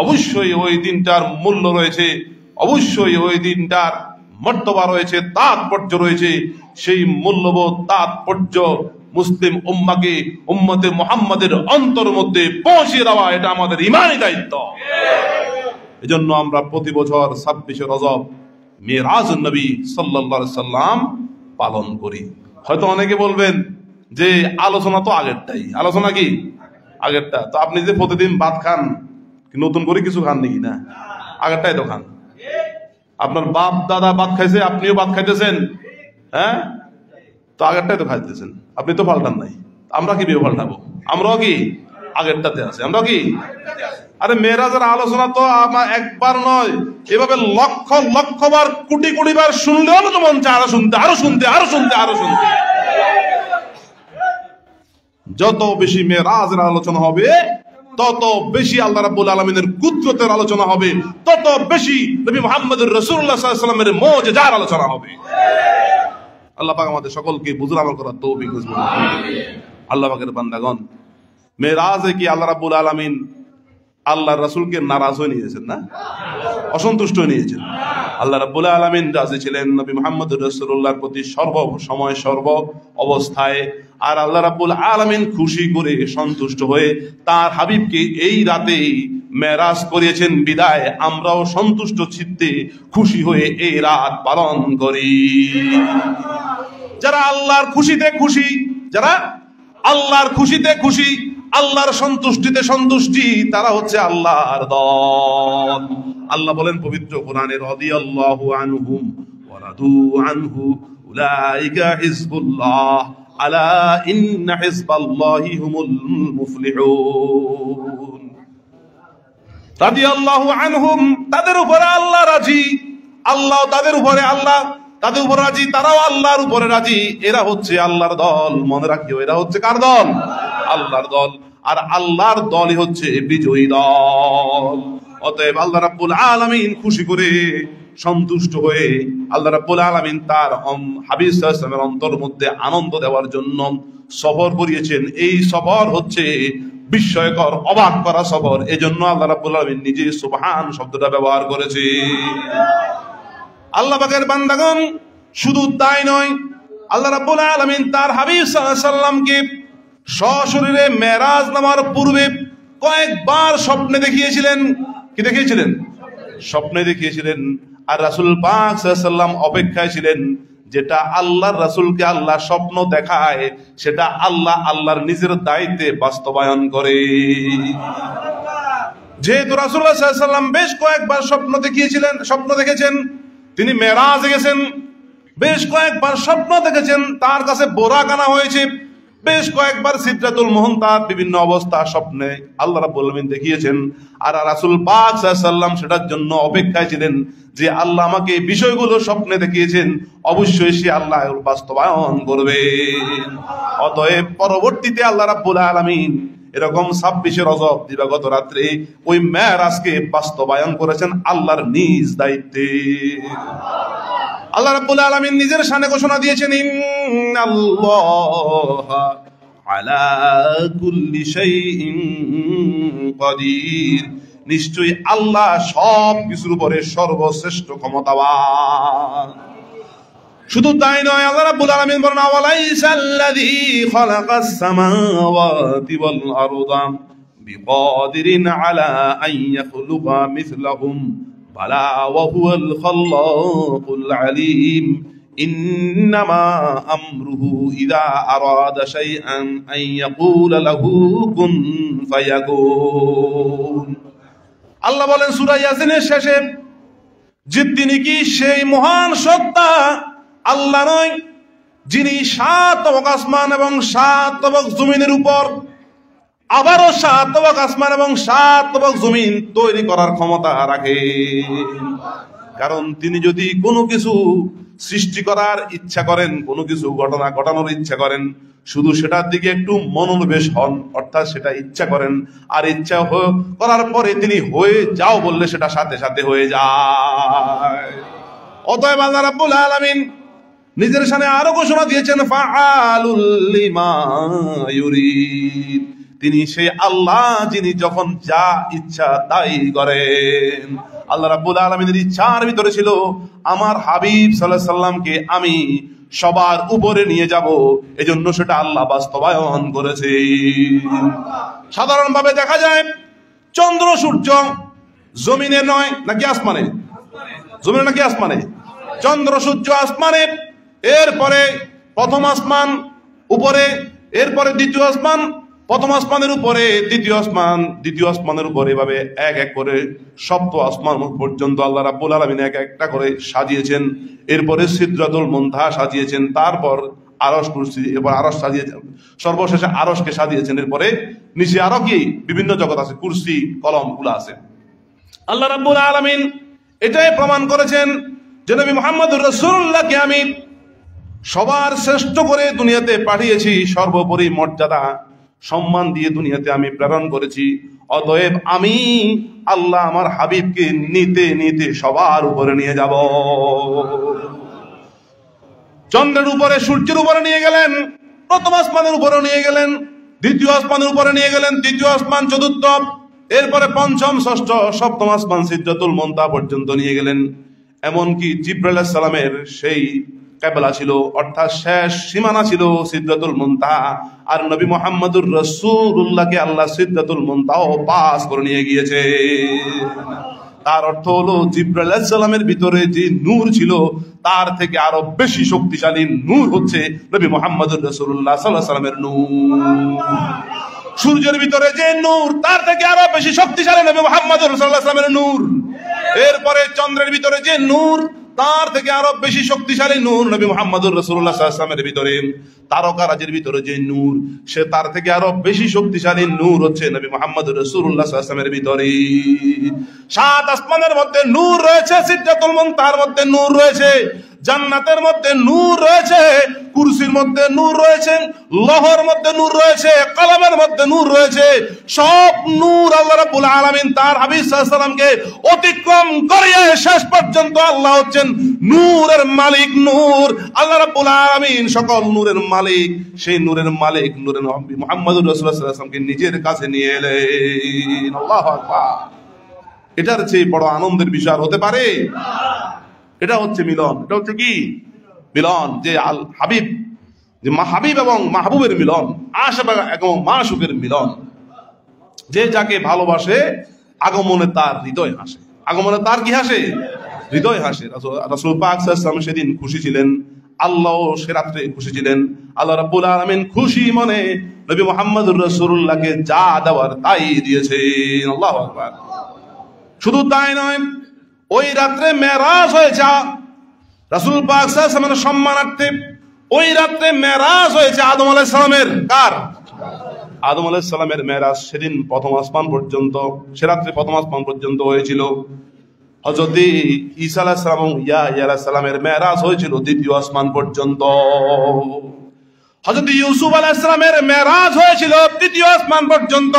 অবশ্যই ওই দিনটার মূল্য রয়েছে, অবশ্যই ওই দিনটার মর্তবা রয়েছে, তাৎপর্য রয়েছে। সেই মূল্যবোধ তাৎপর্য মুসলিম উম্মাকে, উম্মতে মুহাম্মাদের অন্তর মধ্যে পৌঁছে দেওয়া, এটা আমাদের ইমানি দায়িত্ব। এজন্য আমরা প্রতি বছর 26শে রজব মিরাজুন নবী সাল্লাল্লাহু আলাইহি সাল্লাম পালন করি। হয়তো অনেকে বলবেন যে আলোচনা তো আগেরটাই, আলোচনা কি আগেরটা, তো আপনি যে প্রতিদিন ভাত খান, নতুন করে কিছু খান নাকি? না, আগেরটাই তো খান। আপনার বাপ দাদা ভাত খাইছে, আপনিও ভাত খাইতেছেন, হ্যাঁ, তো আগেরটাই তো খাইতেছেন, আপনি তো পাল্টান নাই। আমরা কি বিয়ে পাল্টাবো? আমরাও কি আগেরটাতে আছে, আমরাও কি। আরে মেরাজের আলোচনা তো আমার একবার নয়, এভাবে লক্ষ লক্ষ বার, কোটি কোটি বার শুনলেও তো মন চায় আরো শুনতে, আরো শুনতে, আরো শুনতে, আরো শুনতে। যত বেশি মেরাজের আলোচনা হবে, তত বেশি আল্লাহ রাব্বুল আলামিনের কুদরতের আলোচনা হবে, তত বেশি নবী মুহাম্মদুর রাসূলুল্লাহ সাল্লাল্লাহু আলাইহি ওয়াসাল্লামের মুজিজার আলোচনা হবে। আল্লাহ পাক আমাদের সকলকে বুঝুর আমল করার তৌফিক দান করুন। আল্লাহ পাকের বান্দাগণ, মেরাজে কি আল্লাহ রাব্বুল আলামিন আল্লাহর রাসূলকে নারাজ হয়ে নিয়েছেন না, অসন্তুষ্ট হয়ে নিয়েছেন? আল্লাহ রাব্বুল আলামিন রাজি ছিলেন নবী মুহাম্মদুর রাসূলুল্লাহর প্রতি সর্ব সময় সর্ব অবস্থায়। আর আল্লাহ রাব্বুল আলামিন খুশি করে সন্তুষ্ট হয়ে তার হাবিবকে এই রাতে মেরাজ করিয়েছেন বিদায় আমরাও সন্তুষ্ট চিত্তে খুশি হয়ে এই রাত পালন করি। যারা আল্লাহর খুশিতে খুশি, যারা আল্লাহর খুশিতে খুশি, আল্লাহর সন্তুষ্টিতে সন্তুষ্টি, তারা হচ্ছে আল্লাহর দল। আল্লাহ বলেন পবিত্র কোরআনে, রাদিয়াল্লাহু আনহুম ওয়া রাদু আনহু উলাইকা হিজবুল্লাহ আলা ইন্না হিজবাল্লাহি হুমুল মুফলিহুন। রাদিয়াল্লাহু আনহুম, তাদের উপরে আল্লাহ রাজি, আল্লাহ তাদের উপরে, আল্লাহ তাদের উপরে রাজি, তারাও আল্লাহর উপরে রাজি। এরা হচ্ছে আল্লাহর দল। মনে রাখিও, এরা হচ্ছে কার দল? আল্লাহর দল। আর আল্লাহর দলই হচ্ছে বিজয়ী দল। অতএব আল্লাহ রাব্বুল আলামিন খুশি করে সন্তুষ্ট হয়ে আল্লাহ রাব্বুল আলামিন তার হাবিব সাল্লাল্লাহু আলাইহি ওয়াসাল্লামের অন্তর মধ্যে আনন্দ দেওয়ার জন্য সফর করিয়েছেন। এই সফর হচ্ছে বিস্ময়কর, অবাক করা সফর। এজন্য আল্লাহ রাব্বুল আলামিন নিজে সুবহান শব্দটা ব্যবহার করেছে। আল্লাহ পাকের বান্দাগণ, শুধু তাই নয়, আল্লাহ রাব্বুল আলামিন তার হাবিব সাল্লাল্লাহু আলাইহি ওয়াসাল্লামকে সশরীরে মেরাজ নামার পূর্বে কয়েকবার স্বপ্নে দেখিয়েছিলেন। কি দেখিয়েছিলেন? স্বপ্নে দেখিয়েছিলেন। আর রাসূল পাক সাল্লাল্লাহু আলাইহি ওয়াসাল্লাম অপেক্ষায় ছিলেন, যেটা আল্লাহর রাসূলকে আল্লাহ স্বপ্ন দেখায় সেটা আল্লাহ আল্লাহর নিজের দায়িত্বে বাস্তবায়ন করে। যেহেতু রাসূলুল্লাহ সাল্লাল্লাহু আলাইহি ওয়াসাল্লাম বেশ কয়েকবার স্বপ্ন দেখিয়েছিলেন, স্বপ্ন দেখেছেন, তিনি মেরাজে গেছেন, বেশ কয়েকবার স্বপ্ন দেখেছেন, তার কাছে বোরাক আনা হয়েছে, বেশ কয়েকবার সিদরাতুল মুনতাহার বিভিন্ন অবস্থা স্বপ্নে আল্লাহ রাব্বুল আলামিন দেখিয়েছেন। আর রাসূল পাক সাল্লাল্লাহু আলাইহি ওয়াসাল্লাম সেটার জন্য অপেক্ষায় ছিলেন যে আল্লাহ আমাকে এই বিষয়গুলো স্বপ্নে দেখিয়েছেন, অবশ্যই সে আল্লাহ বাস্তবায়ন করবেন। অতএব পরবর্তীতে আল্লাহ রাব্বুল আলামিন এরকম 26শে রজব দিবাগত রাত্রে ওই মেরাজকে বাস্তবায়ন করেছেন আল্লাহর নিজ দায়িত্বে। আল্লাহ রাব্বুল আলামিন নিজের শানে ঘোষণা দিয়েছেন, ইন্নাল্লাহা আলা কুল্লি শাইইন কাদির, নিশ্চয়ই আল্লাহ সব কিছুর উপরে সর্বশ্রেষ্ঠ ক্ষমতাবান। শুধু তাই নয়, আল্লাহ রাব্বুল আলামিন বলেন, আওয়ালাইসাল্লাযী খালাকাস সামাওয়াতি ওয়াল আরদা বিকাদিরিন আলা আন ইয়াখলুকা মিসলাহুম বালা ওয়া হুয়াল খাল্লাকুল আলীম ইন্নামা আমরুহু ইযা আরাদা শাইআন আন ইয়াকুলা লাহু কুন ফায়াকুন। আল্লাহ বলেন সূরা ইয়াসিনের শেষে যে তিনি কি সেই মহান সত্তা আল্লাহ নয়, যিনি 7 তবক আসমান এবং 7 তবক জমিনের উপর আবারও 7 তবক আসমান এবং 7 তবক জমিন তৈরি করার ক্ষমতা রাখেন। কারণ তিনি যদি কোনো কিছু সৃষ্টি করার ইচ্ছা করেন, কোনো কিছু ঘটনা ঘটানোর ইচ্ছা করেন, শুধু সেটার দিকে একটু মনোনিবেশ হন, অর্থাৎ সেটা ইচ্ছা করেন, আর ইচ্ছা করার পরে তিনি হয়ে যাও বললে সেটা সাথে সাথে হয়ে যায়। অতএব আল্লাহ রাব্বুল আলামিন নিজের শানে আরো ঘোষণা দিয়েছেন, ফাআলুল লিমা ইউরিদ, তিনি সেই আল্লাহ যিনি যখন যা ইচ্ছা তাই করেন। আল্লাহ রাব্বুল আলামিনের ইচ্ছার ভিতরে ছিল আমার হাবিব সাল্লাল্লাহু আলাইহি সাল্লামকে আমি সবার উপরে নিয়ে যাব, এজন্য সেটা আল্লাহ বাস্তবায়ন করেছে। সাধারণভাবে দেখা যায় চন্দ্র সূর্য জমিনে নয় নাকি আসমানে? জমিনে নাকি আসমানে? চন্দ্র সূর্য আসমানে, এরপরে প্রথম আসমান উপরে, এরপরে দ্বিতীয় আসমান, প্রথম আসমানের উপরে দ্বিতীয় আসমান, দ্বিতীয় আসমানের উপরে, এভাবে এক এক করে সপ্তম আসমান পর্যন্ত আল্লাহ রাব্বুল আলামিন এক একটা করে সাজিয়েছেন। এরপরে সিদরাতুল মুনতাহা সাজিয়েছেন, তারপর আরশ কুরসি, এরপর আরশ সাজিয়েছেন, সর্বশেষে আরশকে সাজিয়েছেন। এরপরে নিচে আরো কি বিভিন্ন জগৎ আছে, কুরসি কলম গুলো আছে। আল্লাহ রাব্বুল আলামিন এটাই প্রমাণ করেছেন যে নবী মুহাম্মদুর রাসূলুল্লাহকে আমি সবার শ্রেষ্ঠ করে দুনিয়াতে পাঠিয়েছি, সর্বোপরি মর্যাদা সম্মান দিয়ে দুনিয়াতে আমি প্রেরণ করেছি। অতএব আমি আল্লাহ আমার হাবিবকে নিতে নিতে সবার উপরে নিয়ে যাব। চন্দ্রের উপরে, সূর্যের উপরে নিয়ে গেলেন, প্রথম আসমানের উপরে নিয়ে গেলেন, দ্বিতীয় আসমানের উপরে নিয়ে গেলেন, তৃতীয় আসমান, চতুর্থ, এরপরে পঞ্চম, ষষ্ঠ, সপ্তম আসমান সিদরাতুল মুনতাহা পর্যন্ত নিয়ে গেলেন। এমনকি জিবরাইল আলাইহিস সালামের সেই কেবলা ছিল, অর্থাৎ শেষ সীমানা ছিল সিদরাতুল মুনতাহা। আর নবী মুহাম্মদুর রাসূলুল্লাহকে আল্লাহ সিদরাতুল মুনতাহা পাস করে নিয়ে গিয়েছে। তার অর্থ হলো জিবরাইল আলাইহিস সালামের ভিতরে যে নূর ছিল তার থেকে আরো বেশি শক্তিশালী নূর হচ্ছে নবী মুহাম্মদুর রাসূলুল্লাহ সাল্লাল্লাহু আলাইহি ওয়াসাল্লামের নূর। সূর্যের ভিতরে যে নূর তার থেকে আরো বেশি শক্তিশালী নবী মুহাম্মদুর সাল্লাল্লাহু আলাইহি ওয়াসাল্লামের নূর। এরপরে চন্দ্রের ভিতরে যে নূর তার থেকে আরো বেশি শক্তিশালী নূর নবী মুহাম্মদুর রাসূলুল্লাহ সাল্লাল্লাহু আলাইহি ওয়াসাল্লামের ভিতরে। তারকারাজির ভিতরে যে নূর, সে তার থেকে আরো বেশি শক্তিশালী নূর হচ্ছে নবী মুহাম্মদুর রাসূলুল্লাহ সাল্লাল্লাহু আলাইহি ওয়াসাল্লামের ভিতরে। সাত আসমানের মধ্যে নূর রয়েছে, সিদরাতুল মুনতাহার মধ্যে নূর রয়েছে, জান্নাতের মধ্যে নূর রয়েছে, কুরসির মধ্যে নূর রয়েছে, লৌহের মধ্যে নূর রয়েছে, কলমের মধ্যে নূর রয়েছে। সব নূর আল্লাহ রাব্বুল আলামিন তার হাবিব সাল্লাল্লাহু আলাইহি সাল্লামকে অতিক্রম করিয়ে শেষ পর্যন্ত আল্লাহ হচ্ছেন নূরের মালিক। নূর আল্লাহ রাব্বুল আলামিন সকল নূরের মালিক, সেই নূরের মালিক নূরের নবী মুহাম্মদুর রাসূলুল্লাহ সাল্লাল্লাহু আলাইহি ওয়াসাল্লামকে নিজের কাছে নিয়ে এলেন। আল্লাহু আকবার। এটার চেয়ে বড় আনন্দের বিষয় হতে পারে? এটা হচ্ছে মিলন। এটা হচ্ছে কি মিলন? যে আল হাবিব, যে হাবিব এবং মাহবুবের মিলন, আশিক এবং মাশুকের মিলন। যে যাকে ভালোবাসে আগমনে তার হৃদয় হাসে। আগমনে তার কি হাসে? হৃদয় হাসে। রাসূল পাক সাল্লাল্লাহু আলাইহি ওয়াসাল্লাম সেদিন খুশি ছিলেন, আল্লাহ সে রাত্রে খুশি ছিলেন। আল্লাহ রাব্বুল আলামিন খুশি মনে নবী মুহাম্মদুর রাসূলুল্লাহকে যা দেওয়ার তাই দিয়েছেন। আল্লাহু আকবার। শুধু তাই নয়, ওই রাত্রে মেরাজ হয়েছে রাসূল পাক সাল্লাল্লাহু আলাইহি ওয়াসাল্লামের সম্মানার্থে। ওই রাত্রে মেরাজ হয়েছে আদম আলাইহিস সালামের। কার? আদম আলাইহিস সালামের মেরাজ সেদিন প্রথম আসমান পর্যন্ত, সে রাত্রে প্রথম আসমান পর্যন্ত হয়েছিল। হযরত ঈসা আলাইহিস সালাম এবং ইয়াহইয়া আলাইহিস সালামের মেরাজ হয়েছিল দ্বিতীয় আসমান পর্যন্ত। হযরত ইউসুফ আলাইহিস সালামের মেরাজ হয়েছিল তৃতীয় আসমান পর্যন্ত।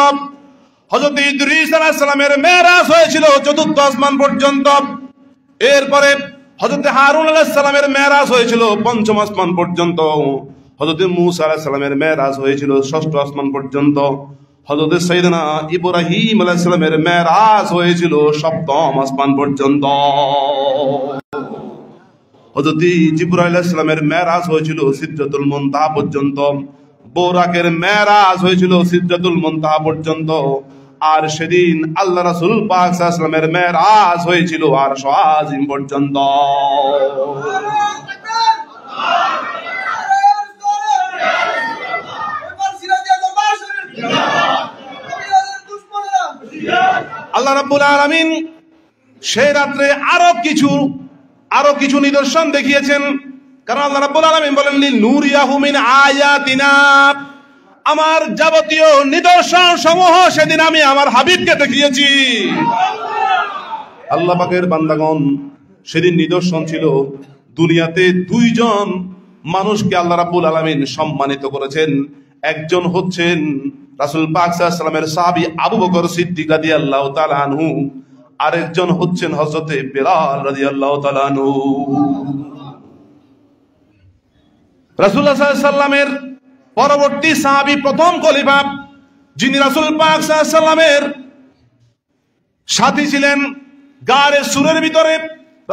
হযরত ইদ্রিস আলাইহিস সালামের মেরাজ হয়েছিল চতুর্থ আসমান পর্যন্ত। এরপরে হযরত হারুন আলাইহিস সালামের মেরাজ হয়েছিল পঞ্চম আসমান পর্যন্ত। হযরত মূসা আলাইহিস সালামের মেরাজ হয়েছিল ষষ্ঠ আসমান পর্যন্ত। হযরত সাইয়েদনা ইব্রাহিম আলাইহিস সালামের মেরাজ হয়েছিল সপ্তম আসমান পর্যন্ত। হযরত জিবরাইল আলাইহিস সালামের মেরাজ হয়েছিল সিদরাতুল মুনতাহা পর্যন্ত। বোরাকের মেরাজ হয়েছিল সিদরাতুল মুনতাহা পর্যন্ত। আর সেদিন আল্লাহ রাসূল পাক সাল্লাল্লাহু আলাইহি ওয়াসাল্লামের মেরাজ হয়েছিল আরশ আজিম পর্যন্ত। আল্লাহ রাব্বুল আলামিন সেই রাত্রে আরো কিছু নিদর্শন দেখিয়েছেন। কারণ আল্লাহ রাব্বুল আলামিন বলেন নূরিয়াহু মিন আয়াতিনা, আমার যাবতীয় নিদর্শন সমূহ সেদিন আমি আমার হাবিবকে দেখিয়েছি। আল্লাহ পাকের বান্দাগণ, সেদিন নিদর্শন ছিল দুনিয়াতে দুইজন মানুষকে আল্লাহ রাব্বুল আলামিন সম্মানিত করেছেন। একজন হচ্ছেন রাসূল পাক সাল্লাল্লাহু আলাইহি ওয়াসাল্লামের সাহাবী আবু বকর সিদ্দিক রাদিয়াল্লাহু তাআলা আনহু, আরেকজন হচ্ছেন হযরতে বেলাল রাদিয়াল্লাহু তাআলা আনহু। রাসূলুল্লাহ সাল্লাল্লাহু আলাইহি ওয়াসাল্লামের পরবর্তী সাহাবী, প্রথম খলিফা যিনি রাসূল পাক সাল্লাল্লাহু আলাইহি ওয়াসাল্লামের সাথী ছিলেন, গারে সুরের ভিতরে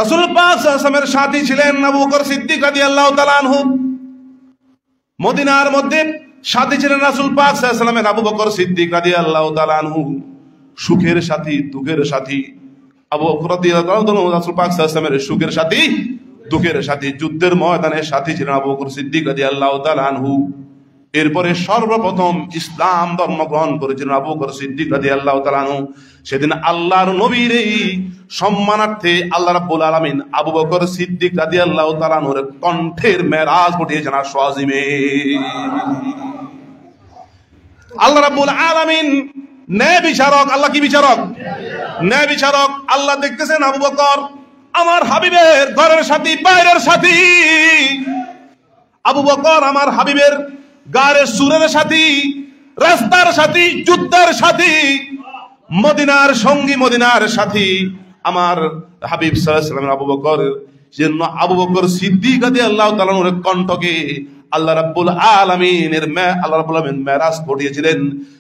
রাসূল পাক সাল্লাল্লাহু আলাইহি ওয়াসাল্লামের সাথী ছিলেন আবু বকর সিদ্দিক রাদিয়াল্লাহু তাআলা আনহু। মদিনার মধ্যে সাথী ছিলেন রাসূল পাক সাল্লাল্লাহু আলাইহি ওয়াসাল্লামের আবু বকর সিদ্দিক রাদিয়াল্লাহু তাআলা আনহু। সুখের সাথী, দুঃখের সাথী। আবু বকর রাদিয়াল্লাহু তাআলা রাসূল পাক সাল্লাল্লাহু আলাইহি ওয়াসাল্লামের সুখের সাথী, দুঃখের সাথী, যুদ্ধের ময়দানে সাথী ছিলেন আবু বকর সিদ্দিক রাদিয়াল্লাহু তাআলা আনহু। এরপরে সর্বপ্রথম ইসলাম ধর্ম গ্রহণ করেছিলেন আবু বকর সিদ্দিক রাদিয়াল্লাহু তাআলা আনহু। সেদিন আল্লাহর নবীর এই সম্মানার্থে আল্লাহ রাব্বুল আলামিন আবু বকর সিদ্দিক রাদিয়াল্লাহু তাআলা আনহুর কণ্ঠের মেরাজ ঘটিয়েছেন আরশ আজিমে। আল্লাহ রাব্বুল আলামিন ন্যায় বিচারক। আল্লাহ কি বিচারক? ন্যায় বিচারক। আল্লাহ দেখতেছেন আবু বকর আমার হাবিবের ঘরের সাথী, বাইরের সাথী। আবু বকর আমার হাবিবের গারে সুরের সাথী, রাস্তার সাথী, যুদ্ধের সাথী, মদিনার সঙ্গী, মদিনার সাথী আমার হাবিব সাল্লাল্লাহু আলাইহি ওয়াসাল্লাম আবু বকর। সেজন্য আবু বকর সিদ্দিক রাদিয়াল্লাহু তাআলা আনহুর কণ্ঠকে আল্লাহ রাব্বুল আলামিনের আল্লাহ রাব্বুল আলামিন মেরাজ ঘটিয়েছিলেন।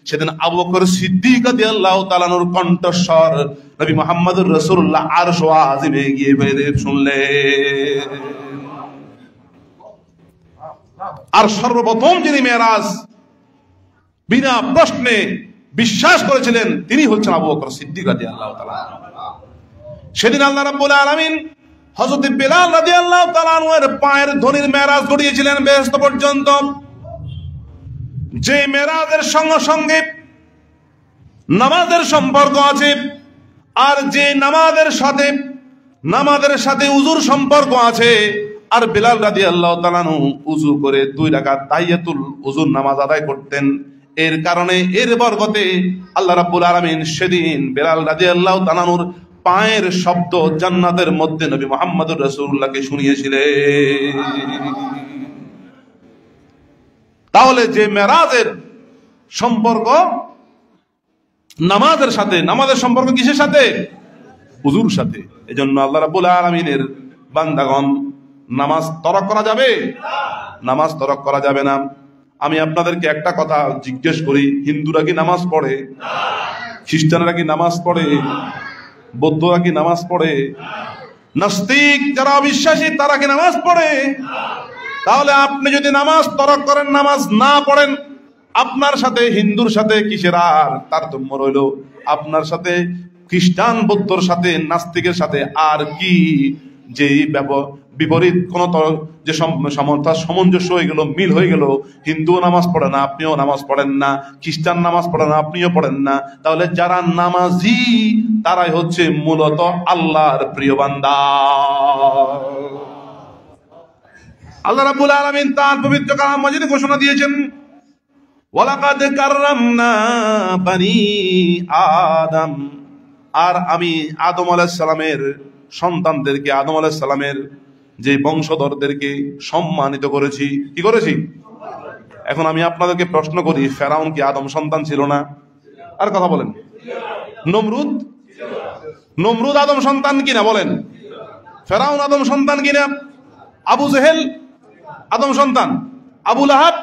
সেদিন আবু বকর সিদ্দিক রাদিয়াল্লাহু তাআলা আনহুর কণ্ঠস্বর নবী মুহাম্মদুর রাসূলুল্লাহ আরশ আজিমে গিয়ে বেড়ে শুনলেন। আর সর্বপ্রথম যিনি মেরাজ বিনা প্রশ্নে বিশ্বাস করেছিলেন তিনি হচ্ছেন আবু বকর সিদ্দিক রাদিয়াল্লাহু তাআলা। সেদিন আল্লাহ রাব্বুল আলামিন হযরত বেলাল রাদিয়াল্লাহু তাআলা আনহুর পায়ের ধ্বনির মেরাজ ঘটিয়েছিলেন বেহেশত পর্যন্ত। যে মেরাজের সঙ্গে সঙ্গে নামাজের সম্পর্ক আছে, আর যে নামাজের সাথে উযুর সম্পর্ক আছে। আর বেলাল রাদিয়াল্লাহু তাআলা আনহু উযু করে 2 রাকাত তাহিয়াতুল উযুর নামাজ আদায় করতেন। এর কারণে এর বরকতে আল্লাহ রাব্বুল আলামিন সেদিন বেলাল রাদিয়াল্লাহু তাআলা আনহুর পায়ের শব্দ জান্নাতের মধ্যে নবী মুহাম্মদুর রাসূলুল্লাহকে শুনিয়েছিলেন। তাহলে যে মেরাজের সম্পর্ক নামাজের সাথে, নামাজের সম্পর্ক কিসের সাথে? হুজুর সাথে। এজন্য আল্লাহ রাব্বুল আলামিনের বান্দাগণ নামাজ তরক করা যাবে? নামাজ তরক করা যাবে না। আমি আপনাদেরকে একটা কথা জিজ্ঞেস করি, হিন্দুরা কি নামাজ পড়ে? খ্রিস্টানরা কি নামাজ পড়ে? বৌদ্ধরা কি নামাজ পড়ে? নাস্তিক যারা অবিশ্বাসী তারা কি নামাজ পড়ে? তাহলে আপনি যদি নামাজ তরক করেন, নামাজ না পড়েন, আপনার সাথে হিন্দুর সাথে কিসের আর তারতম্য রইল? আপনার সাথে খ্রিস্টান, বৌদ্ধর সাথে, নাস্তিকের সাথে আর কি যে বিপরীত কোন যে সামঞ্জস্য হয়ে গেল, মিল হয়ে গেল। হিন্দুও নামাজ পড়ে না, আপনিও নামাজ পড়েন না। খ্রিস্টান নামাজ পড়ে না, আপনিও পড়েন না। তাহলে যারা নামাজি তারাই হচ্ছে মূলত আল্লাহর প্রিয় বান্দা। আল্লাহ রাব্বুল আলামিন তার পবিত্র কালাম মাজিদে ঘোষণা দিয়েছেন, ওয়ালাকাদ কাররামনা বানি আদম। আর আমি আদম আলাইহিস সালামের সন্তানদেরকে, আদম আলাইহিস সালামের যে বংশধরদেরকে সম্মানিত করেছি। কি করেছি? এখন আমি আপনাদেরকে প্রশ্ন করি, ফেরাউন কি আদম সন্তান ছিল না? আর কথা বলেন। নমরুদ আদম সন্তান কিনা বলেন? ফেরাউন আদম সন্তান কিনা? আবু জেহেল আদম সন্তান? আবু লাহাব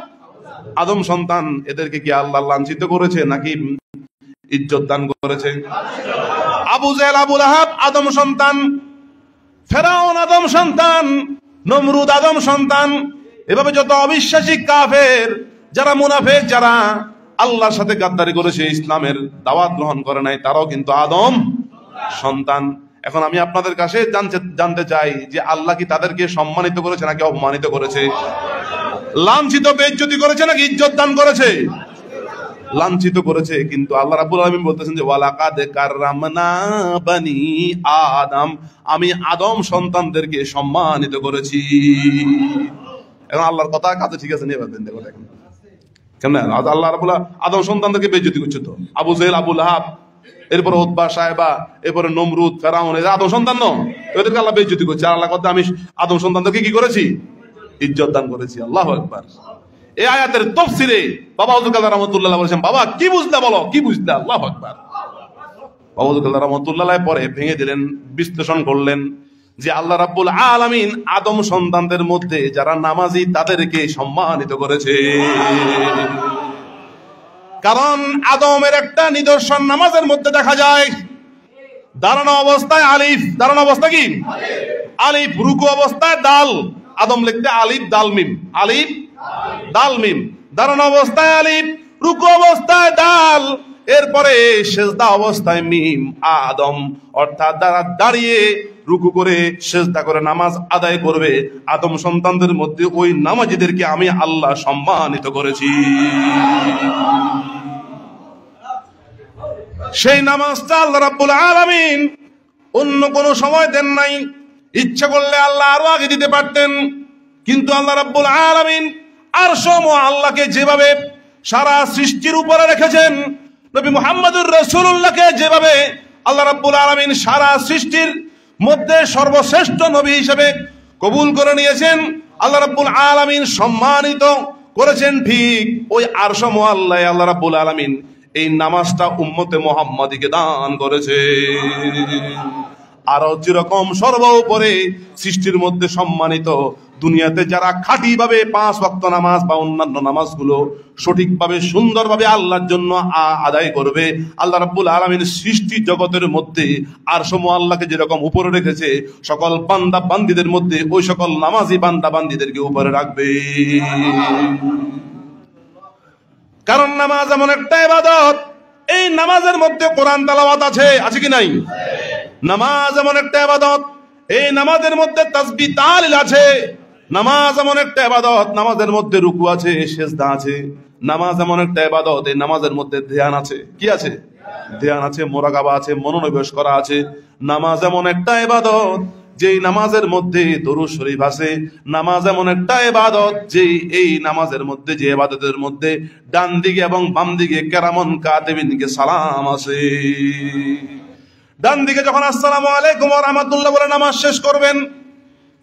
আদম সন্তান? এদেরকে কি আল্লাহ লাঞ্ছিত করেছে নাকি ইজ্জত দান করেছে? আবু জেহেল, আবু লাহাব আদম সন্তান, ফেরাউন আদম সন্তান, নমরুদ আদম সন্তান। এভাবে যত অবিশ্বাসী কাফের, যারা মুনাফিক, যারা আল্লাহর সাথে গাদ্দারি করেছে, ইসলামের দাওয়াত গ্রহণ করে নাই, তারাও কিন্তু আদম সন্তান। এখন আমি আপনাদের কাছে জানতে চাই যে আল্লাহ কি তাদেরকে সম্মানিত করেছে নাকি অপমানিত করেছে? লাঞ্ছিত, বেইজ্জতি করেছে নাকি ইজ্জত দান করেছে? লাঞ্ছিত করেছে। কিন্তু আল্লাহ রাব্বুল আলামিন বলতেছেন যে ওয়ালাকাদ কাররামনা বানি আদম, আমি আদম সন্তানদেরকে সম্মানিত করেছি। এখন আল্লাহর কথা কাছে ঠিক আছে, নিয়ে দেখেন দেখেন কেমন আল্লাহ রাব্বুল আদম সন্তানদেরকে বেইজ্জতি করছে। তো আবু জেহেল, আবু লাহাব, এরপরে উতবা, সাহেবা, এরপরে নমরুদ, ফেরাউন, এরা আদম সন্তান ন? এদেরকে আল্লাহ বেইজ্জতি করছে। আর আল্লাহ কথা আমি আদম সন্তানদেরকে কি করেছি? ইজ্জত দান করেছি। আল্লাহু আকবার। এই আয়াতের তাফসীরে বাবা হুজুর কাদের রাহমাতুল্লাহ বলেছেন, বাবা কি বুঝলা বলো, কি বুঝলা? আল্লাহু আকবার। বাবা হুজুর কাদের রাহমাতুল্লাহ পরে ভেঙে দিলেন, বিশ্লেষণ করলেন যে আল্লাহ রাব্বুল আলামিন আদম সন্তানদের মধ্যে যারা নামাজি তাদেরকে সম্মানিত করেছে। কারণ আদমের একটা নিদর্শন নামাজের মধ্যে দেখা যায়। দাঁড়ানো অবস্থায় আলিফ, দাঁড়ানো অবস্থা কি আলিফ, রুকু অবস্থায় দাল, আদম লিখতে আলিফ দাল মিম, আলিফ দাল মিম, দাঁড়ানো অবস্থায় আলিফ, রুকু অবস্থায় দাল, এরপরে সেজদা অবস্থায় মিম আদম, অর্থাৎ দাঁড়িয়ে রুকু করে সেজদা করে নামাজ আদায় করবে আদম সন্তানদের মধ্যে ওই নামাজীদেরকে আমি আল্লাহ সম্মানিত করেছি। সেই নামাজটা আল্লাহ রাব্বুল আলামিন অন্য কোন সময় দেন নাই, ইচ্ছা করলে আল্লাহ আরো আগে দিতে পারতেন, কিন্তু আল্লাহ রাব্বুল আলামিন আরশ আল্লাহকে যেভাবে সারা সৃষ্টির উপরে রেখেছেন, নবী মুহাম্মদুর রাসূলুল্লাহকে যেভাবে আল্লাহ রাব্বুল আলামিন সারা সৃষ্টির মধ্যে সর্বশ্রেষ্ঠ নবী হিসেবে কবুল করে নিয়েছেন, আল্লাহ রাব্বুল আলামিন সম্মানিত করেছেন, ঠিক ওই আরশ মুআল্লায় আল্লাহ রাব্বুল আলামিন এই নামাজটা উম্মতে মুহাম্মাদীকে দান করেছে। আর যেরকম সর্বোপরি সৃষ্টির মধ্যে সম্মানিত, দুনিয়াতে যারা খাঁটি ভাবে 5 ওয়াক্ত নামাজ বা অন্যান্য নামাজগুলো সঠিকভাবে সুন্দরভাবে আল্লাহর জন্য আদায় করবে, আল্লাহ রাব্বুল আলামিন সৃষ্টি জগতের মধ্যে আরশ মুআল্লাকে যেরকম উপরে রেখেছে, সকল বান্দা বান্দীদের মধ্যে ওই সকল নামাজি বান্দা বান্দীদেরকে উপরে রাখবে। কারণ নামাজ এমন একটা ইবাদত, এই নামাজের মধ্যে কোরআন তেলাওয়াত আছে, আছে কি নাই? নামাজ এমন একটা ইবাদত, এই নামাজের মধ্যে তাসবিহ তাহলিল আছে। নামাজ এমন একটা ইবাদত, নামাজের মধ্যে রুকু আছে, সিজদা আছে। নামাজ এমন একটা ইবাদত, এই নামাজের মধ্যে ধ্যান আছে। কি আছে? ধ্যান আছে, মুরাকাবা আছে, মনোনিবেশ করা আছে। নামাজ এমন একটা ইবাদত যেই নামাজের মধ্যে দরুদ শরীফ আছে। নামাজ এমন একটা ইবাদত যেই এই নামাজের মধ্যে, যে ইবাদতের মধ্যে ডান দিকে এবং বাম দিকে কেরামন কাতিবিনকে সালাম আছে। ডান দিকে যখন আসসালামু আলাইকুম ওয়া রাহমাতুল্লাহ বলে নামাজ শেষ করবেন,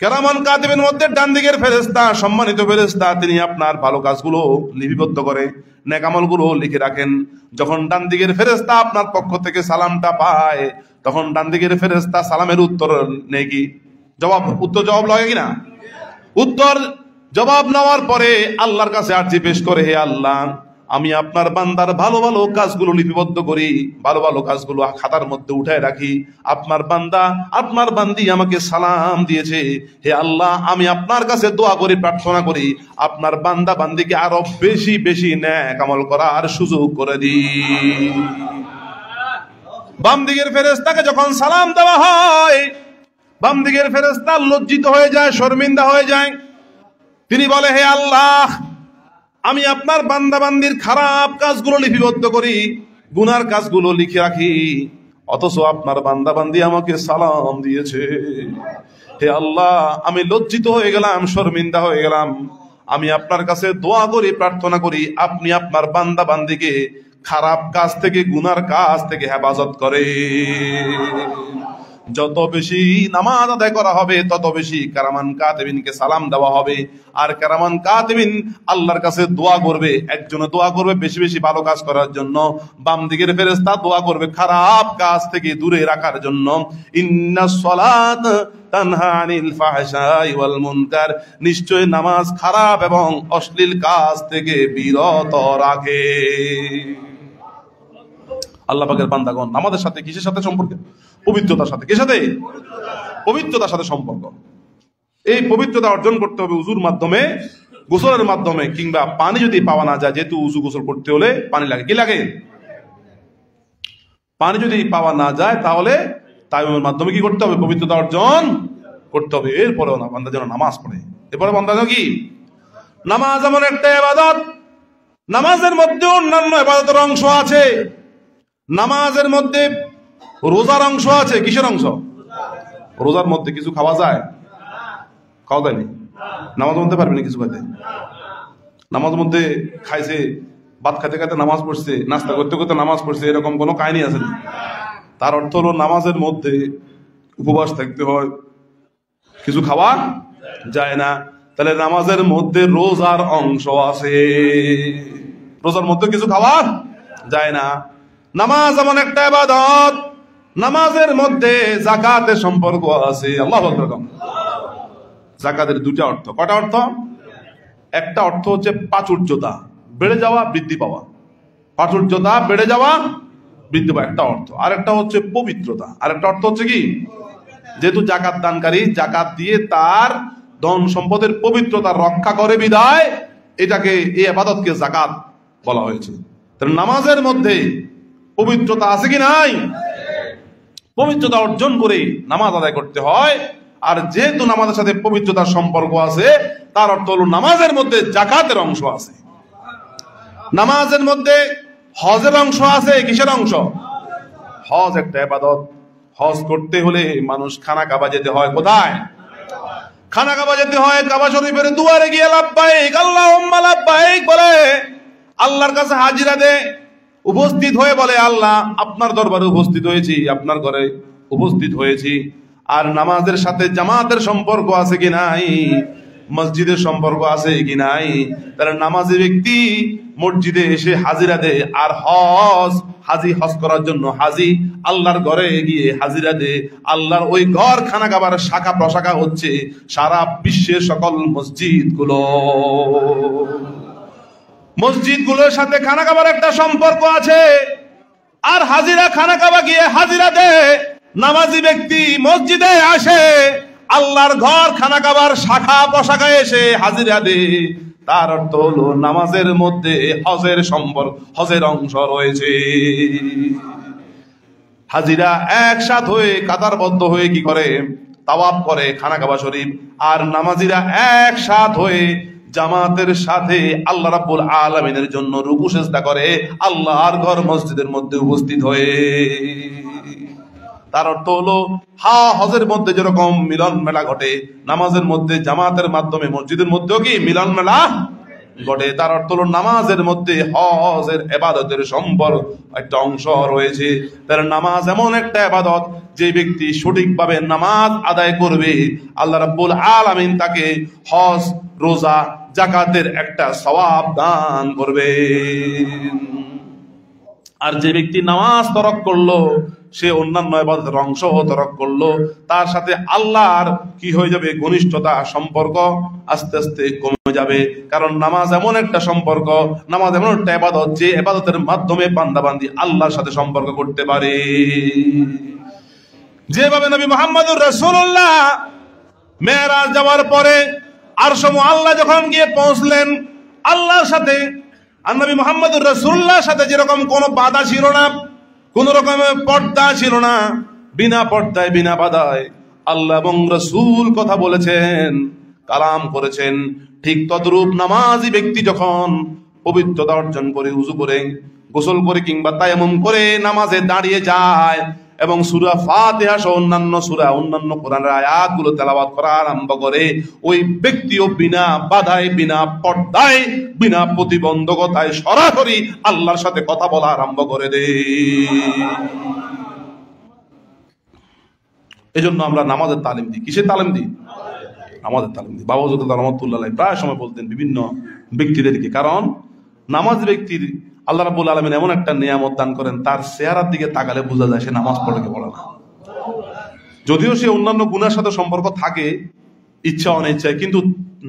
কেরামন কাতিবিন মধ্যে ডান দিকের ফেরেশতা, সম্মানিত ফেরেশতা, তিনি আপনার ভালো কাজগুলো লিপিবদ্ধ করে, নেক আমলগুলো লিখে রাখেন। যখন ডান দিকের ফেরেশতা আপনার পক্ষ থেকে সালামটা পায়, তখন ডান দিকের ফেরেশতা সালামের উত্তর নেয় কি? জবাব লাগে কিনা? উত্তর জবাব নেওয়ার পরে আল্লাহর কাছে আরজি পেশ করে, হে আল্লাহ, আমি আপনার বান্দার ভালো ভালো কাজগুলো লিপিবদ্ধ করি, ভালো ভালো কাজগুলো খাতার মধ্যে উঠায় রাখি। আপনার বান্দা, আপনার বান্দি আমাকে সালাম দিয়েছে, হে আল্লাহ, আমি আপনার কাছে দোয়া করি, প্রার্থনা করি, আপনার বান্দা বান্দিকে আরো বেশি বেশি নেক আমল করার সুযোগ করে দিই। বাম দিকের ফেরেশতাকে যখন সালাম দেওয়া হয়, বাম দিকের ফেরেশতা লজ্জিত হয়ে যায়, শর্মিন্দা হয়ে যায়। তিনি বলে, হে আল্লাহ, আমি আপনার বান্দা বান্দির খারাপ কাজগুলো লিপিবদ্ধ করি, গুনার কাজগুলো লিখে রাখি, অথচ আপনার বান্দা বান্দি আমাকে সালাম দিয়েছে। হে আল্লাহ, আমি লজ্জিত হয়ে গেলাম, শর্মিন্দা হয়ে গেলাম। আমি আপনার কাছে দোয়া করি, প্রার্থনা করি, আপনি আপনার বান্দা বান্দিকে খারাপ কাজ থেকে, গুনার কাজ থেকে হেফাজত করে। যত বেশি নামাজ আদায় করা হবে, তত বেশি কেরামান কাতিবিনকে সালাম দেওয়া হবে। আর কেরামান কাতিবিন আল্লাহর কাছে দোয়া করবে, একজনে দোয়া করবে বেশি বেশি ভালো কাজ করার জন্য, বাম দিকের ফেরেশতা দোয়া করবে খারাপ কাজ থেকে দূরে রাখার জন্য। ইন্নাস সালাত তানহা আনিল ফাহশাই ওয়াল মুনকার, নিশ্চয় নামাজ খারাপ এবং অশ্লীল কাজ থেকে বিরত রাখে। আল্লাহ পাকের বান্দাগণ, আমাদের সাথে কিসের সাথে সম্পর্ক? পবিত্রতার সাথে। কিসের সাথে? পবিত্রতার সাথে সম্পর্ক। এই পবিত্রতা অর্জন করতে হবে উজুর মাধ্যমে, গোসলের মাধ্যমে, কিংবা পানি যদি পাওয়া না যায়, যেহেতু উজু গোসল করতে হলে পানি লাগে। কি লাগে? পানি যদি পাওয়া না যায়, তাহলে তায়াম্মুমের মাধ্যমে কি করতে হবে? পবিত্রতা অর্জন করতে হবে। এরপরেও না বান্দা যেন নামাজ পড়ে। এরপরে বান্দা যেন কি? নামাজ এমন একটা ইবাদত, নামাজের মধ্যে অন্যান্য ইবাদতের অংশ আছে। নামাজের মধ্যে রোজার অংশ আছে। কিসের অংশ? রোজার মধ্যে কিছু খাওয়া যায়? খাওয়া যায়নি। নামাজ মধ্যে পারবে না কিছু খাইতে? নামাজের মধ্যে খাইছে, ভাত খাইতে খাইতে নামাজ পড়ছে, নাস্তা করতে করতে নামাজ পড়ছে, এরকম কোনো কাহিনী আছে না। তার অর্থ হলো নামাজের মধ্যে উপবাস থাকতে হয়, কিছু খাওয়া যায় না। তাহলে নামাজের মধ্যে রোজার অংশ আছে, রোজার মধ্যে কিছু খাওয়া যায় না। নামাজ এমন একটা ইবাদত, নামাজের মধ্যে যাকাতের সম্পর্ক আছে। আল্লাহু আকবার। যাকাতের দুটা অর্থ। কয়টা অর্থ? একটা অর্থ হচ্ছে প্রাচুর্যতা, বেড়ে যাওয়া, বৃদ্ধি পাওয়া। প্রাচুর্যতা বেড়ে যাওয়া, বৃদ্ধি পাওয়া একটা অর্থ। আরেকটা হচ্ছে পবিত্রতা। আরেকটা অর্থ হচ্ছে কি, যেহেতু জাকাত দানকারী জাকাত দিয়ে তার ধন সম্পদের পবিত্রতা রক্ষা করে বিদায় এটাকে, এই ইবাদতকে জাকাত বলা হয়েছে। তাহলে নামাজের মধ্যে পবিত্রতা আছে কি নাই? পবিত্রতা অর্জন করে নামাজ আদায় করতে হয়। আর যেহেতু নামাজের সাথে পবিত্রতার সম্পর্ক আছে, তার অর্থ হলো নামাজের মধ্যে জাকাতের অংশ আছে, নামাজের মধ্যে হজের অংশ আছে। কিসের অংশ? হজ একটা ইবাদত। হজ করতে হলে মানুষ খানা কাবা যেতে হয়। কোথায়? খানা কাবা যেতে হয়। কাবা শরীফের দুয়ারে গিয়ে লাব্বাইক আল্লাহুম্মা লাব্বাইক বলে আল্লাহর কাছে হাজিরা দে, উপস্থিত হয়ে বলে আল্লাহ আপনার দরবারে উপস্থিত হয়েছি, আপনার ঘরে উপস্থিত হয়েছি। আর নামাজের সাথে জামাতের সম্পর্ক আছে কি নাই, মসজিদের সম্পর্ক আছে কি নাই? তাহলে নামাজি ব্যক্তি মসজিদে এসে হাজিরা দেয়। আর হজ করার জন্য হাজি আল্লাহর ঘরে গিয়ে হাজিরা দেয়। আল্লাহর ওই ঘর খানা কাবার শাখা প্রশাখা হচ্ছে সারা বিশ্বের সকল মসজিদগুলোর সাথে খানা কাবার একটা সম্পর্ক আছে। আর হাজিরা খানা কাবা গিয়ে হাজিরা দেয়, নামাজি ব্যক্তি মসজিদে আসে, আল্লাহর ঘর খানা কাবার শাখা প্রশাখায় এসে হাজিরা দে। তার অর্থ হলো নামাজের মধ্যে হজের অংশ রয়েছে। হাজিরা একসাথ হয়ে কাতারবদ্ধ হয়ে কি করে? তাওয়াফ করে খানা কাবা শরীফ। আর নামাজিরা একসাথ হয়ে জামাতের সাথে আল্লাহ রাব্বুল আলামিনের জন্য রুকু সিজদা করে আল্লাহর ঘর মসজিদের মধ্যে উপস্থিত হয়ে। তার অর্থ হলো হজের মধ্যে যেরকম মিলন মেলা ঘটে, নামাজের মধ্যে জামাতের মাধ্যমে মসজিদের মধ্যেও কি মিলন মেলা ঘটে। তার অর্থ হলো নামাজের মধ্যে হজের ইবাদতের সম্পর্ক একটা অংশ রয়েছে। তার নামাজ এমন একটা ইবাদত, যে ব্যক্তি সঠিকভাবে নামাজ আদায় করবে আল্লাহ রাব্বুল আলামিন তাকে হজ, রোজা, যাকাতের একটা সওয়াব দান করবে। আর যে ব্যক্তি নামাজ তরক করলো, সে অন্যান্য ইবাদতের অংশ তরক করলো, তার সাথে আল্লাহর কি হয়ে যাবে? ঘনিষ্ঠতা, সম্পর্ক আস্তে আস্তে কমে যাবে। কারণ নামাজ এমন একটা সম্পর্ক, নামাজ এমন একটা ইবাদত, যে ইবাদতের মাধ্যমে বান্দাবান্দি আল্লাহর সাথে সম্পর্ক করতে পারে। যেভাবে নবী মুহাম্মদুর রাসূলুল্লাহ মেরাজ যাওয়ার পরে আরশ মুআল্লা যখন গিয়ে পৌঁছলেন আল্লাহর সাথে, আর নবী মুহাম্মদুর রাসূলুল্লাহর সাথে যেরকম কোনো বাধা ছিল না, কোন রকমের পর্দা ছিল না, বিনা পর্দায় বিনা বাধায় আল্লাহ এবং রাসূল কথা বলেছেন, কালাম করেছেন। ঠিক তদ্রূপ নামাজি ব্যক্তি যখন পবিত্রতা অর্জন করে, উযু করে, গোসল করে কিংবা তায়াম্মুম করে নামাজে দাঁড়িয়ে যায় এবং সূরা ফাতিহা সহ অন্যান্য কোরআনের আয়াতগুলো তেলাওয়াত করা আরম্ভ করে, ওই ব্যক্তিও বিনা বাধায়, বিনা পর্দায়, বিনা প্রতিবন্ধকতায় সরাসরি আল্লাহর সাথে কথা বলা আরম্ভ করে দেয়। এজন্য আমরা নামাজের তালিম দিই। কিসের তালিম দিই? নামাজের তালিম দিই। বাবা হযরত রহমাতুল্লাহ আলাইহি প্রায় সময় বলতেন বিভিন্ন ব্যক্তিদেরকে, কারণ নামাজ ব্যক্তির আল্লাহ রাব্বুল আলামিন এমন একটা নিয়ামত দান করেন, তার চেহারার দিকে তাকালে বোঝা যায় সে নামাজ পড়ে কি পড়ে না। যদিও সে অন্যান্য গুনার সাথে সম্পর্ক থাকে ইচ্ছা অনিচ্ছায়, কিন্তু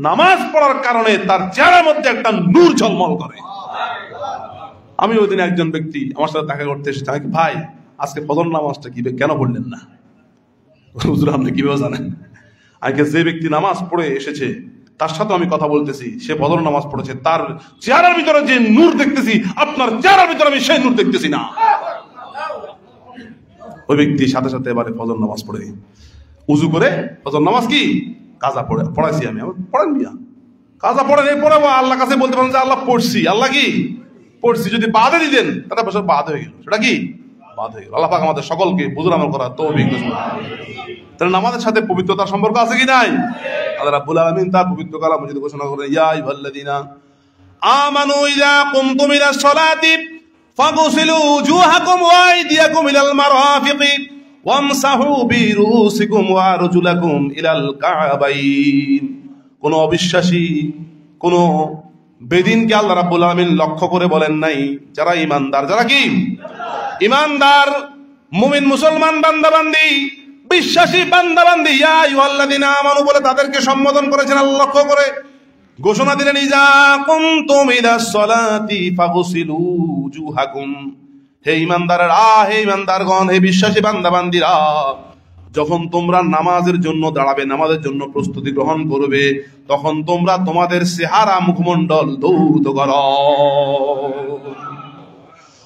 নামাজ পড়ার কারণে তার চেহারার মধ্যে একটা নূর ঝলমল করে। আমি ওই দিন একজন ব্যক্তি আমার সাথে দেখা করতে এসেছে, আমি ভাই আজকে ফজর নামাজটা কি কেন পড়লেন না? হুজুর আপনি কিভাবে জানেন? আজকে যে ব্যক্তি নামাজ পড়ে এসেছে তার সাথে আমি কথা বলতেছি, সে ফজর নামাজ পড়েছে, তার চেহারার ভিতরে যে নূর দেখতেছি আপনার চেহারার ভিতরে আমি সেই নূর দেখতেছি না। ওই ব্যক্তি সাথে সাথে এবারে ফজর নামাজ পড়ে উযু করে, ফজর নামাজ কি কাজা পড়াইছি আমি, পড়েন মিয়া কাজা পড়েন, এই পড়ে আল্লাহর কাছে বলতে পারেন যে আল্লাহ পড়ছি, আল্লাহ কি পড়ছি। যদি বাদে দিতেন তাহলে বছর বাদ হয়ে গেল, সেটা কি বাদ হয়ে গেল। আল্লাহ পাক আমাদের সকলকে বুঝুর আমল করা তৌফিক দান করুন। তাহলে নামাজের সাথে পবিত্রতার সম্পর্ক আছে কি নাই? আল্লাহ রাব্বুল আলামিন তার পবিত্র কালাম মজিদে ঘোষণা করেন, ইয়া আইয়ুহাল্লাযীনা আমানু ইযা কুমতুম ইলাস সালাতি ফাগসিলু উজুহাকুম ওয়া আইদিয়াকুম ইলাল মারাফিকি ওয়ামসাহু বিরুসিকুম ওয়া আরজুলাকুম ইলাল কাবাইন। কোন অবিশ্বাসী, কোন বেদিনকে আল্লাহ রাব্বুল আলামিন লক্ষ্য করে বলেন নাই, যারা ঈমানদার, যারা কি ঈমানদার মুমিন মুসলমান বান্দাবান্দি, বিশ্বাসী বান্দাবান্দি, ইয়া আইয়ুহাল্লাযীনা আমানু বলে তাদেরকে সম্বোধন করেছেন আল্লাহ লক্ষ্য করে। ঘোষণা দিলেন, ইজা কুমতুম ইলাস সালাতি ফাগসিলু উজুহাকুম, হে ঈমানদাররা, হে ঈমানদারগণ, হে বিশ্বাসী বান্দা বান্দীরা, যখন তোমরা নামাজের জন্য দাঁড়াবে, নামাজের জন্য প্রস্তুতি গ্রহণ করবে, তখন তোমরা তোমাদের চেহারা মুখমণ্ডল ধৌত করো।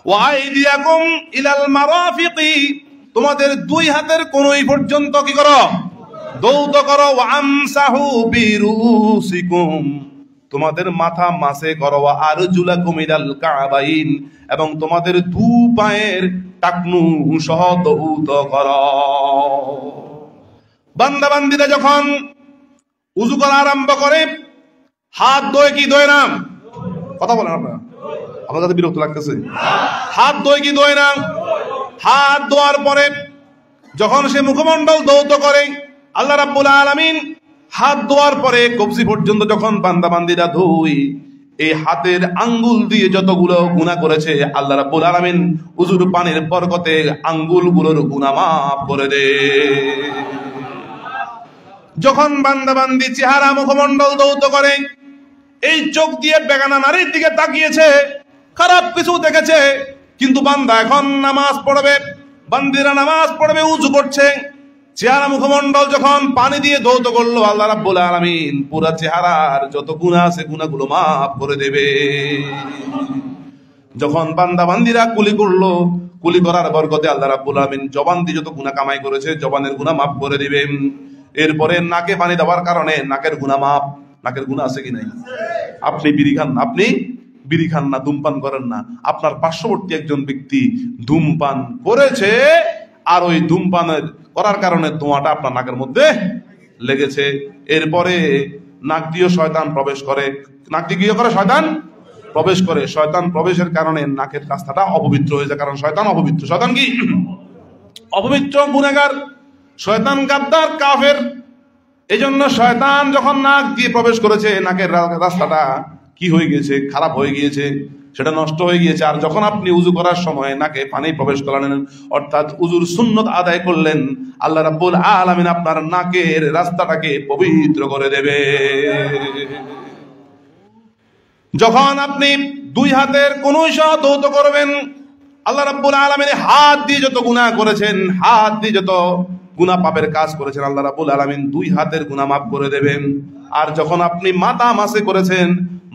ওয়া আইদিয়াকুম ইলাল মারাফিকি, তোমাদের দুই হাতের কনুই পর্যন্ত কি করো? ধৌত করো। ওয়া আমসাহু বিরুসিকুম, তোমাদের মাথা মাসে করো। ওয়া আরজুলাকুম ইলাল কাবাইন, এবং তোমাদের দু পায়ের টাকনু সহ ধৌত করো। বান্দা বান্দীরা যখন উযু করা আরম্ভ করে, হাত ধোয় কি ধোয় না? কথা বলেন আপনারা, আপনাদের বিরক্ত লাগতেছে? হাত ধোয় কি ধোয় না? হাত ধোয়ার পরে যখন সে মুখমণ্ডল ধৌত করে, আল্লাহ রাব্বুল আলামিন হাত ধোয়ার পরে কবজি পর্যন্ত যখন বান্দা বান্দীরা ধুই, এই হাতের আঙ্গুল দিয়ে যতগুলো গুনাহ করেছে, আল্লাহ রাব্বুল আলামিন উযুর পানির বরকতে আঙ্গুলগুলোর গুনাহ মাফ করে দেয়। যখন বান্দা বান্দি চেহারা মুখমণ্ডল ধৌত করে, এই চোখ দিয়ে বেগানা নারীর দিকে তাকিয়েছে, খারাপ কিছু দেখেছে, কিন্তু বান্দা এখন নামাজ পড়বে, বান্দিরা নামাজ পড়বে, উযু করছে, চেহারা মুখমণ্ডল যখন পানি দিয়ে ধৌত করলো, আল্লাহ রাব্বুল আলামিন পুরা চেহারার যত গুনাহ আছে গুনাহগুলো মাফ করে দেবে। যখন বান্দা বান্দিরা কুলি করলো, কুলি করার বরকতে আল্লাহ রাব্বুল আলামিন জবান দিয়ে যত গুনাহ কামাই করেছে, জবানের গুনাহ মাফ করে দিবেন। এরপরে নাকে পানি দেওয়ার কারণে নাকের গুনাহ মাফ। নাকের গুনাহ আছে কি নাই? আপনি বিড়ি খান না, আপনি বিড়ি খান না, ধূমপান করেন না, আপনার পার্শ্ববর্তী একজন ব্যক্তি ধূমপান করেছে, আর ওই ধূমপানের করার কারণে ধোঁয়াটা আপনার নাকের মধ্যে লেগেছে, এরপরে নাক দিয়ে শয়তান প্রবেশ করে। নাক দিয়ে কি করে? শয়তান প্রবেশ করে। শয়তান প্রবেশের কারণে নাকের রাস্তাটা অপবিত্র হয়ে যায়, কারণ শয়তান অপবিত্র। শয়তান কি? অপবিত্র, গুনাহগার। শয়তান গাদ্দার, কাফের। এজন্য শয়তান যখন নাক দিয়ে প্রবেশ করেছে, নাকের রাস্তাটা কি হয়ে গিয়েছে? খারাপ হয়ে গিয়েছে, সেটা নষ্ট হয়ে গিয়েছে। আর যখন আপনি উযু করার সময় নাকে পানি প্রবেশ করালেন, অর্থাৎ উযুর সুন্নত আদায় করলেন, আল্লাহ রাব্বুল আলামিন আপনার নাকের রাস্তাটাকে পবিত্র করে দেবে। যখন আপনি দুই হাতের কনুই সহ ধৌত করবেন, আল্লাহ রাব্বুল আলামিন হাত দিয়ে যত গুনাহ করেছেন, হাত দিয়ে যত গুনাহ পাপের কাজ করেছেন, আল্লাহ রাব্বুল আলামিন দুই হাতের গুনাহ মাফ করে দেবেন। আর যখন আপনি মাথা মাসে করেছেন,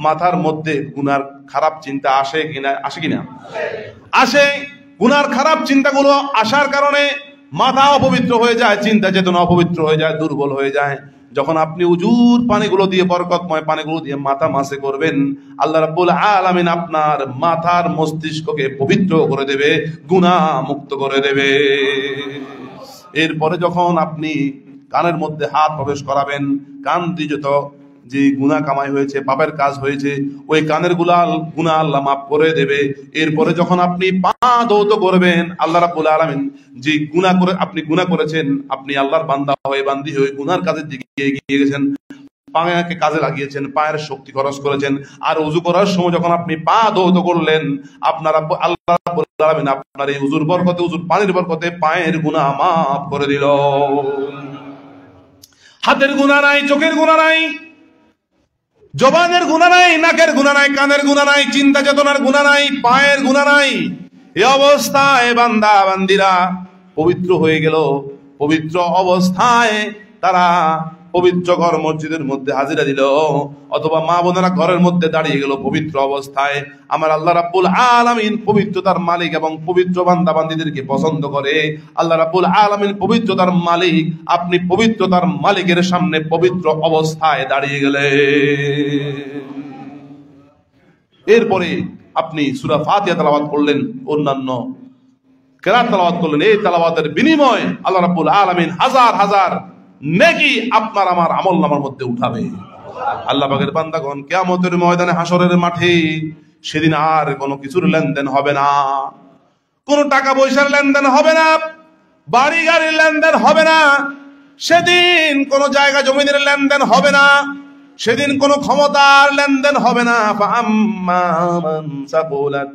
মাথার মধ্যে গুনার খারাপ চিন্তা আসে কিনা? আসে কিনা? আসে। গুনার খারাপ চিন্তাগুলো আসার কারণে মাথা অপবিত্র হয়ে যায়, চিন্তা চেতনা অপবিত্র হয়ে যায়, দুর্বল হয়ে যায়। যখন আপনি উজুর পানিগুলো দিয়ে, বরকতময় পানিগুলো দিয়ে মাথা মাসে করবেন, আল্লাহ রাব্বুল আলামিন আপনার মাথার মস্তিষ্ককে পবিত্র করে দেবে, গুনাহ মুক্ত করে দেবে। এরপরে যখন আপনি কানের মধ্যে হাত প্রবেশ করাবেন, কান দিয়ে যত যে গুনাহ কামাই হয়েছে, পাপের কাজ হয়েছে, ওই কানের গুনাহ আল্লাহ মাফ করে দেবে। এরপরে যখন আপনি পা ধৌত করবেন, আল্লাহ রাব্বুল আলামিন যে আপনি গুনাহ করেছেন, আপনি আল্লাহর বান্দা হয়ে, বান্দি হয়ে গুনার কাজের দিকে এগিয়ে গেছেন, পাকে কাজে লাগিয়েছেন, পায়ের শক্তি খরচ করেছেন, আর উযু করার সময় যখন আপনি পা ধৌত করলেন, আপনার আল্লাহ রাব্বুল আলামিন আপনার এই উযুর বরকতে, উযুর পানির বরকতে পায়ের গুনাহ মাফ করে দিল। হাতের গুনাহ নাই, চোখের গুনাহ নাই, জবানের গুনাহ নাই, নাকের গুনাহ নাই, কানের গুনাহ নাই, চিন্তা চেতনার গুনাহ নাই, পায়ের গুনাহ নাই। এই অবস্থায় বান্দা বান্দিরা পবিত্র হয়ে গেল। পবিত্র অবস্থায় তারা পবিত্র ঘর মসজিদের মধ্যে হাজিরা দিল, অথবা মা বোনেরা ঘরের মধ্যে দাঁড়িয়ে গেল পবিত্র অবস্থায়। আমার আল্লাহ রাব্বুল আলামিন পবিত্রতার মালিক এবং পবিত্র বান্দা বান্দীদেরকে পছন্দ করে। আল্লাহ রাব্বুল আলামিন পবিত্রতার মালিক, আপনি পবিত্রতার মালিকের সামনে পবিত্র অবস্থায় দাঁড়িয়ে গেলেন। এরপরে আপনি সূরা ফাতিহা তেলাওয়াত করলেন, অন্যান্য কেরাত তেলাওয়াত করলেন। এই তেলাওয়াতের বিনিময়ে আল্লাহ রাব্বুল আলামিন হাজার হাজার নেকি আপনার আমার আমলনামার মধ্যে উঠাবে। আল্লাহ পাকের বান্দাগণ, কিয়ামতের ময়দানে, হাসরের মাঠে, সেদিন আর কোনো কিছুর লেনদেন হবে না, কোনো টাকা পয়সার লেনদেন হবে না, বাড়ি গাড়ির লেনদেন হবে না, সেদিন কোনো জায়গা জমিনের লেনদেন হবে না, সেদিন কোনো ক্ষমতার লেনদেন হবে না। ফাআম্মা মান সাকুলাত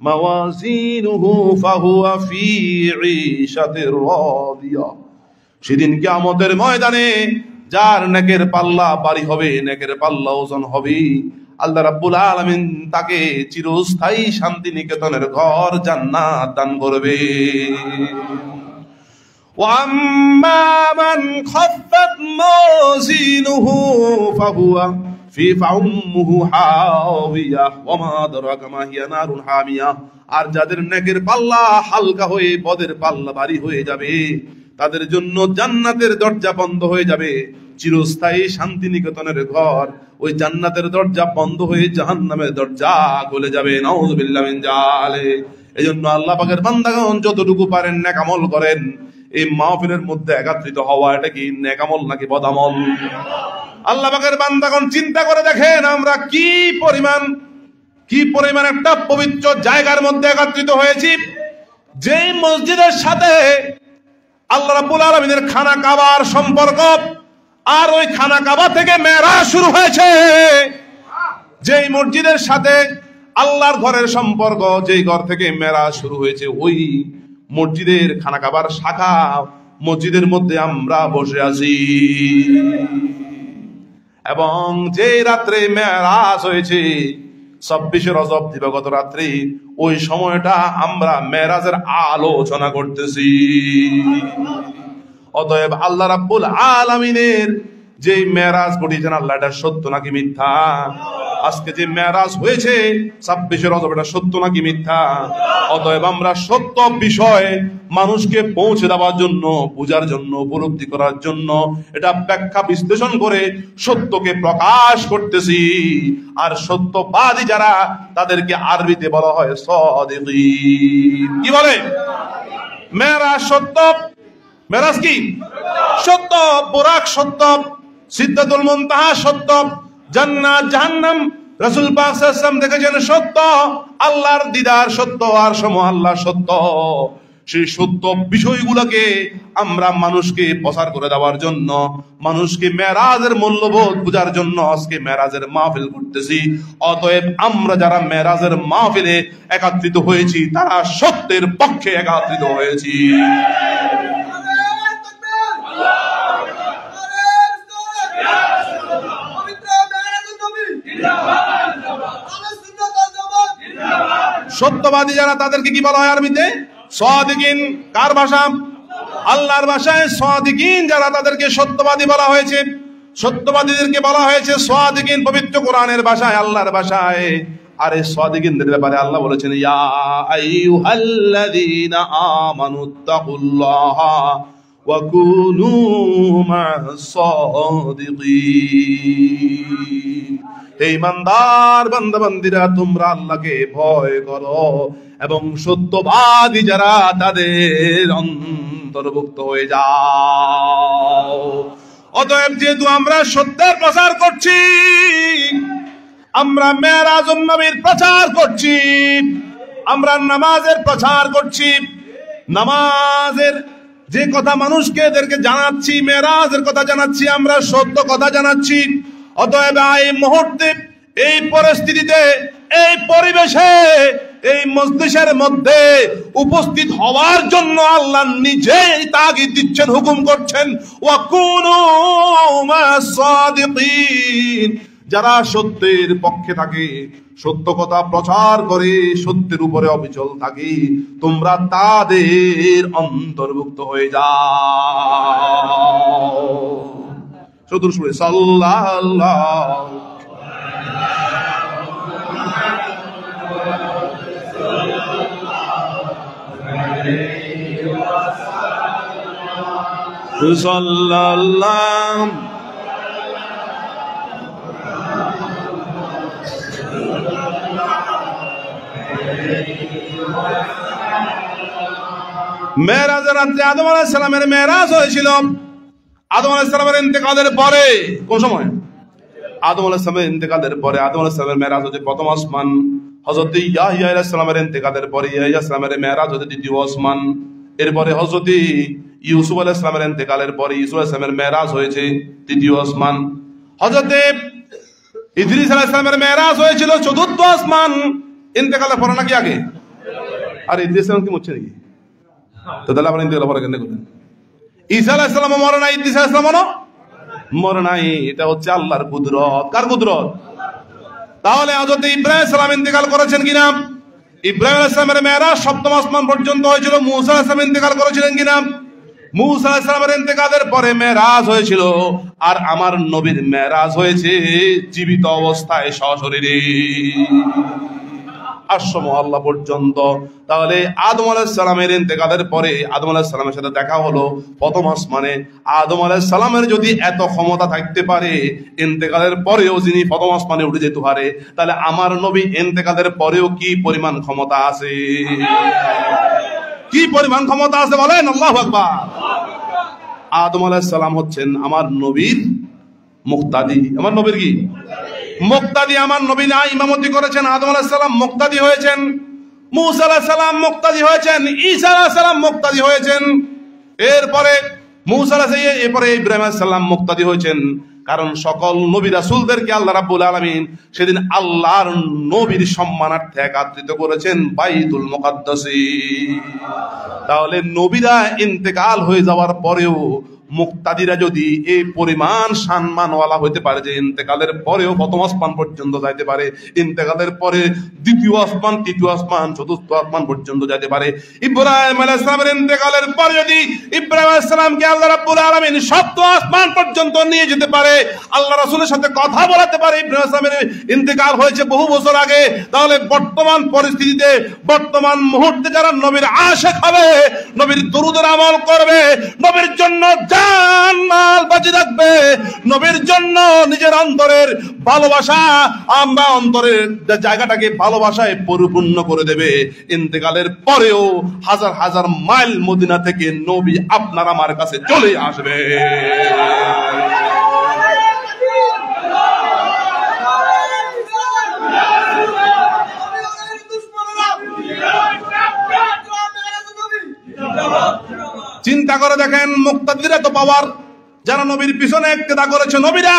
মাওয়াজিনুহু ফাহুয়া ফি ঈশাতির রাদিয়া। সেদিন কিয়ামতের ময়দানে যার নেকের পাল্লা ভারী হবে, নেকের পাল্লা ওজন হবে, আল্লাহ রাব্বুল আলামিন তাকে চিরস্থায়ী শান্তি নিকেতনের ঘর জান্নাত দান করবে। وَأَمَّا مَنْ خَفَّتْ مَوَازِينُهُ فَهُوَ فِي فَأُمُّهُ حَاوِيَةٌ وَمَا أَدْرَاكَ مَا هِيَ نَارٌ حَامِيَةٌ। আর যাদের নেকের পাল্লা হালকা হয়ে পদের পাল্লা ভারী হয়ে যাবে, তাদের জন্য জান্নাতের দরজা বন্ধ হয়ে যাবে, চিরস্থায়ী শান্তি নিকেতনের ঘর, ওই জান্নাতের দরজা বন্ধ হয়ে জাহান্নামের দরজা খুলে যাবে। নাউযুবিল্লাহি মিন যালিক। এজন্য আল্লাহ পাকের বান্দাগণ যতটুকু পারেন নেক আমল করেন। এই মাহফিলের মধ্যে একত্রিত হওয়া এটা কি নেক আমল নাকি বদ আমল? আল্লাহ পাকের বান্দাগণ চিন্তা করে দেখেন, আমরা কি পরিমাণ একটা পবিত্র জায়গার মধ্যে একত্রিত হয়েছি, যেই মসজিদের সাথে আল্লাহ রাব্বুল আলামিনের খানা কাবার সম্পর্ক, আর ওই খানা কাবা থেকে মেরাজ শুরু হয়েছে। যেই মসজিদের সাথে আল্লাহর ঘরের সম্পর্ক, যেই ঘর থেকে মেরাজ শুরু হয়েছে, ওই মসজিদের খানা কাবার শাখা মসজিদের মধ্যে আমরা বসে আছি। এবং যে রাত্রে মেরাজ হয়েছে 26 রজব দিবাগত রাত্রি, ওই সময়টা আমরা মেরাজের আলোচনা করতেছি। অতএব আল্লাহ রাব্বুল আলামিনের যে মেরাজ ঘটিয়েছেন, আল্লাহ এটা সত্য নাকি মিথ্যা? আজকে যে মেরাজ হয়েছে 26 রজব, এটা সত্য নাকি মিথ্যা? অতএব আমরা সত্য বিষয় মানুষকে পৌঁছে দেওয়ার জন্য, বোঝার জন্য, উপলব্ধি করার জন্য এটা ব্যাখ্যা বিশ্লেষণ করে সত্যকে প্রকাশ করতেছি। আর সত্যবাদী যারা, তাদেরকে আরবিতে বলা হয় সাদিকিন। কি বলে? মেরাজ সত্য। মেরাজ কি সত্য? বুরাক সত্য, সিদরাতুল মুনতাহা সত্য, জান্নাত জাহান্নাম রাসূল পাক সাল্লাল্লাহু আলাইহি ওয়াসাল্লাম দেখেছেন সত্য, আল্লাহর দিদার সত্য, আর সমূহ আল্লাহ সত্য। সেই সত্য বিষয়গুলোকে আমরা মানুষকে প্রচার করে দেওয়ার জন্য, মানুষকে মেরাজের মূল্যবোধ বোঝার জন্য আজকে মেরাজের মাহফিল করতেছি। অতএব আমরা যারা মেরাজের মাহফিলে একত্রিত হয়েছি, তারা সত্যের পক্ষে একত্রিত হয়েছি। সত্যবাদী যারা, তাদেরকে কি বলা হয় আরবিতে? সাদিকিন। কার ভাষা? আল্লাহর ভাষায় সাদিকিন যারা, তাদেরকে সত্যবাদী বলা হয়েছে। সত্যবাদীদেরকে বলা হয়েছে সাদিকিন পবিত্র কোরআনের ভাষায়, আল্লাহর ভাষায়। আর এই সাদিকিনদের ব্যাপারে আল্লাহ বলেছেন, ইয়া আইয়ুহাল্লাযীনা আমানুত্তাকুল্লাহা ওয়া কুনু মা'আস সাদিকিন। হে ঈমানদার বান্দাবান্দীরা, তোমরা আল্লাহকে ভয় করো এবং সত্যবাদী যারা, তাদের অন্তর্ভুক্ত হয়ে যাও। অতএব যেহেতু আমরা সত্যের প্রচার করছি, আমরা মেরাজুন নবীর প্রচার করছি, আমরা নামাজের প্রচার করছি, নামাজের যে কথা মানুষকে এদেরকে জানাচ্ছি, মেরাজের কথা জানাচ্ছি, আমরা সত্য কথা জানাচ্ছি। অতএব এই মুহূর্তে, এই পরিস্থিতিতে, এই পরিবেশে, এই মজলিসের মধ্যে উপস্থিত হওয়ার জন্য আল্লাহ নিজেই তাগিদ দিচ্ছেন, হুকুম করছেন, ওয়াকুনু মা'আস সাদিকিন। যারা সত্যের পক্ষে থাকে, সত্য কথা প্রচার করে, সত্যের উপরে অবিচল থাকে, তোমরা তাদের অন্তর্ভুক্ত হয়ে যাও। চতুর সুরে সাল্লাল্লাহু সাল্লাল্লাহু মেরাজের রাত্রে আদম আলাইহিস সালামের মেরাজ হয়েছিল। আদম আলাইহিস সালামের ইন্তেকালের পরে, কোন সময়? আদম আলাইহিস সালামের ইন্তেকালের পরে। আদম আলাইহিস সালামের মেরাজ হচ্ছে প্রথম আসমান। হযরত ইয়াহইয়া আলাইহিস সালামের ইন্তেকালের পরে ইয়াহইয়া আলাইহিস সালামের মেরাজ হচ্ছে দ্বিতীয় আসমান। এরপরে হযরত ইউসুফ আলাইহিস সালামের ইন্তেকালের পরে ইউসুফ আলাইহিস সালামের মেরাজ হয়েছে তৃতীয় আসমান। হযরত ইদ্রিস আলাইহিস সালামের মেরাজ হয়েছিল চতুর্থ আসমান। ইন্তেকালের পরে নাকি আগে? আর ইদ্রিস সালাম কি মরছে নাকি? তো তাহলে আমরা ইন্তেকালের পরে কেন করলেন? ঈসা আলাইহিস সালাম মরে না, ইদ্রিস আলাইহিস সালাম মরে নাই, এটা হচ্ছে আল্লাহর কুদরত। কার কুদরত? তাহলে হযরত ইব্রাহিম আলাইহিস সালাম ইন্তেকাল করেছেন কিনা? ইব্রাহিম আলাইহিস সালামের মেরাজ সপ্তম আসমান পর্যন্ত হয়েছিল। মূসা আলাইহিস সালাম ইন্তেকাল করেছিলেন কিনা? মূসা আলাইহিস সালামের ইন্তেকালের পরে মেরাজ হয়েছিল, আর আমার নবীর মেরাজ হয়েছে জীবিত অবস্থায় সশরীরে, আশ্রম আল্লাহ পর্যন্ত। তাহলে আদম আলাইহিস সালামের ইন্তেকালের পরে আদম আলাইহিস সালামের সাথে দেখা হলো প্রথম আসমানে। আদম আলাইহিস সালামের যদি এত ক্ষমতা থাকতে পারে, ইন্তেকালের পরেও যিনি প্রথম আসমানে উঠে যেতে পারে, তাহলে আমার নবী ইন্তেকালের পরেও কি পরিমাণ ক্ষমতা আছে? কি পরিমাণ ক্ষমতা আছে বলেন? আল্লাহু আকবার। আদম আলাইহিস সালাম হচ্ছেন আমার নবীর মুক্তাদি। আমার নবীর কি মুক্তাদি? আমার নবী না ইমামতি করেছেন, আদম আলাইহিস সালাম মুক্তাদি হয়েছেন, মূসা আলাইহিস সালাম মুক্তাদি হয়েছেন, ঈসা আলাইহিস সালাম মুক্তাদি হয়েছেন, এরপরে মূসা আলাইহিস এরপরে ইব্রাহিম আলাইহিস সালাম মুক্তাদি হয়েছেন। কারণ সকল নবী রাসূলদেরকে আল্লাহ রাব্বুল আলামিন সেদিন আল্লাহর নবীর সম্মানার্থে একত্রিত করেছেন বাইতুল মুকাদ্দাসে। তাহলে নবীরা ইন্তেকাল হয়ে যাওয়ার পরেও মুক্তাদিরা যদি এই পরিমাণ সম্মানওয়ালা হইতে পারে যে ইন্তেকালের পরেও প্রথম আসমান পর্যন্ত যাইতে পারে, ইন্তেকালের পরে দ্বিতীয় আসমান, তৃতীয় আসমান, চতুর্থ আসমান পর্যন্ত যাইতে পারে। ইব্রাহিম আলাইহিস সালামের ইন্তেকালের পরে যদি ইব্রাহিম আলাইহিস সালামকে আল্লাহ রাব্বুল আলামিন সপ্তম আসমান পর্যন্ত নিয়ে যেতে পারে, আল্লাহ রাসূলের সাথে কথা বলাতে পারে, ইব্রাহিম আলাইহিস সালামের ইন্তেকাল হয়েছে বহু বছর আগে, তাহলে বর্তমান পরিস্থিতিতে, বর্তমান মুহূর্তে যারা নবীর আশিক হবে, নবীর দুরূদের আমল করবে, নবীর জন্য জান মাল বাজি রাখবে, নবীর জন্য নিজের অন্তরের ভালোবাসা, আমরা অন্তরের জায়গাটাকে ভালোবাসায় পরিপূর্ণ করে দেবে, ইন্তেকালের পরেও হাজার হাজার মাইল মদিনা থেকে নবী আপনার আমার কাছে চলে আসবে। চিন্তা করে দেখেন, মুক্তাদিরা তো পাওয়ার, যারা নবীর পিছনে ইক্তেদা করেছে, নবীরা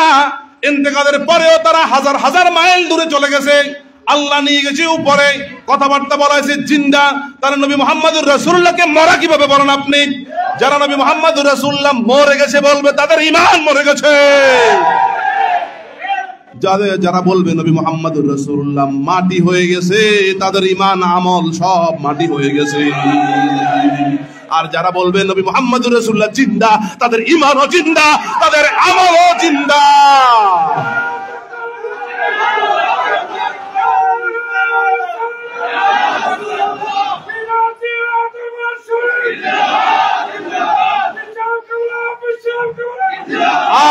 ইন্তেকালের পরেও তারা হাজার হাজার মাইল দূরে চলে গেছে, আল্লাহ নিয়ে গেছে উপরে, কথাবার্তা বলা হয়েছে জিন্দা। তারা নবী মুহাম্মদুর রাসূলুল্লাহকে মরা কিভাবে বলেন আপনি? যারা নবী মুহাম্মদুর রাসূলুল্লাহ মরে গেছে বলবে তাদের ঈমান মরে গেছে। যারা বলবে নবী মুহাম্মদুর রাসূলুল্লাহ মাটি হয়ে গেছে, তাদের ঈমান আমল সব মাটি হয়ে গেছে। আর যারা বলবে নবী মুহাম্মদুর রাসূলুল্লাহ জিন্দা, তাদের ঈমানও জিন্দা, তাদের আমলও জিন্দা।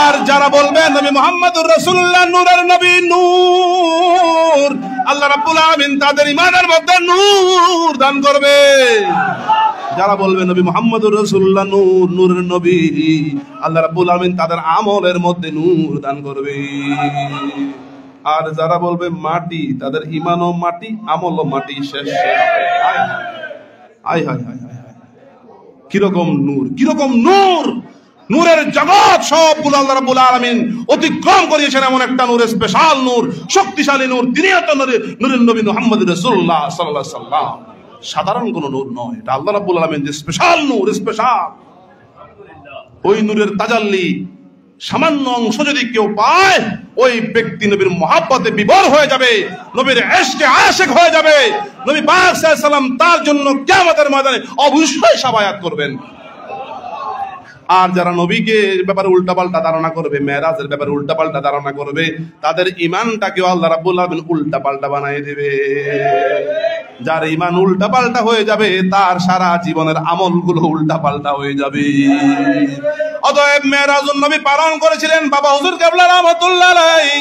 আর যারা বলবে নবী মুহাম্মদুর রাসূলুল্লাহ নূরের নবী, নূর, আল্লাহ রাব্বুল আলামিন তাদের ঈমানের মধ্যে নূর দান করবে। যারা বলবে নবী মুহাম্মদুর রাসূলুল্লাহ নূর, নূরের নবী, আল্লাহ রাব্বুল আলামিন তাদের আমলের মধ্যে নূর দান করবে। আর যারা বলবে মাটি, তাদের ঈমানও মাটি, আমলও মাটি, শেষ। হায় হায় হায় হায়, কিরকম নূর, কিরকম নূর! নূরের জগৎ সবগুলো আল্লাহ রাব্বুল আলামিন অতিক্রম করিয়েছেন এমন একটা নূর, স্পেশাল নূর, শক্তিশালী নূর, তিনি তো নূরের নবী মুহাম্মদ রাসূলুল্লাহ সাল্লাল্লাহু আলাইহি সাল্লাম। সাধারণ কোন নূর নয়, এটা আল্লাহ রাব্বুল আলামিন যে স্পেশাল নূর, স্পেশাল। ওই নূরের তাজাল্লি সামান্য অংশ যদি কেউ পায়, ওই ব্যক্তি নবীর মহব্বতে বিভোর হয়ে যাবে, নবীর ইশকে আশিক হয়ে যাবে। নবী পাক সাল্লাল্লাহু আলাইহি সাল্লাম তার জন্য কিয়ামতের ময়দানে অবশ্যই শাফায়াত করবেন। আর যারা নবীকে ব্যাপারে উল্টাপাল্টা ধারণা করবে, মেরাজের ব্যাপারে উল্টাপাল্টা ধারণা করবে, তাদের ঈমানটাকেও আল্লাহ রাব্বুল আলামিন উল্টাপাল্টা বানিয়ে দেবে। যার ঈমান উল্টাপাল্টা হয়ে যাবে, তার সারা জীবনের আমলগুলো উল্টাপাল্টা হয়ে যাবে। অতএব মেরাজুন নবী পালন করেছিলেন বাবা হুজুর কেবলা রাহমাতুল্লাহ আলাইহি,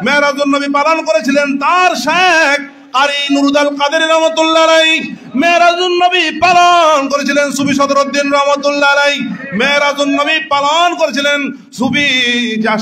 মেরাজুন নবী পালন করেছিলেন তার শেখ কারি নুরুল কাদের রাহমাতুল্লাহ আলাইহি, মেরাজুন নবী পালন করেছিলেন সুফি সদরউদ্দিন রাহমাতুল্লাহ আলাইহি, মেরাজুন নবী পালন করেছিলেন সুফি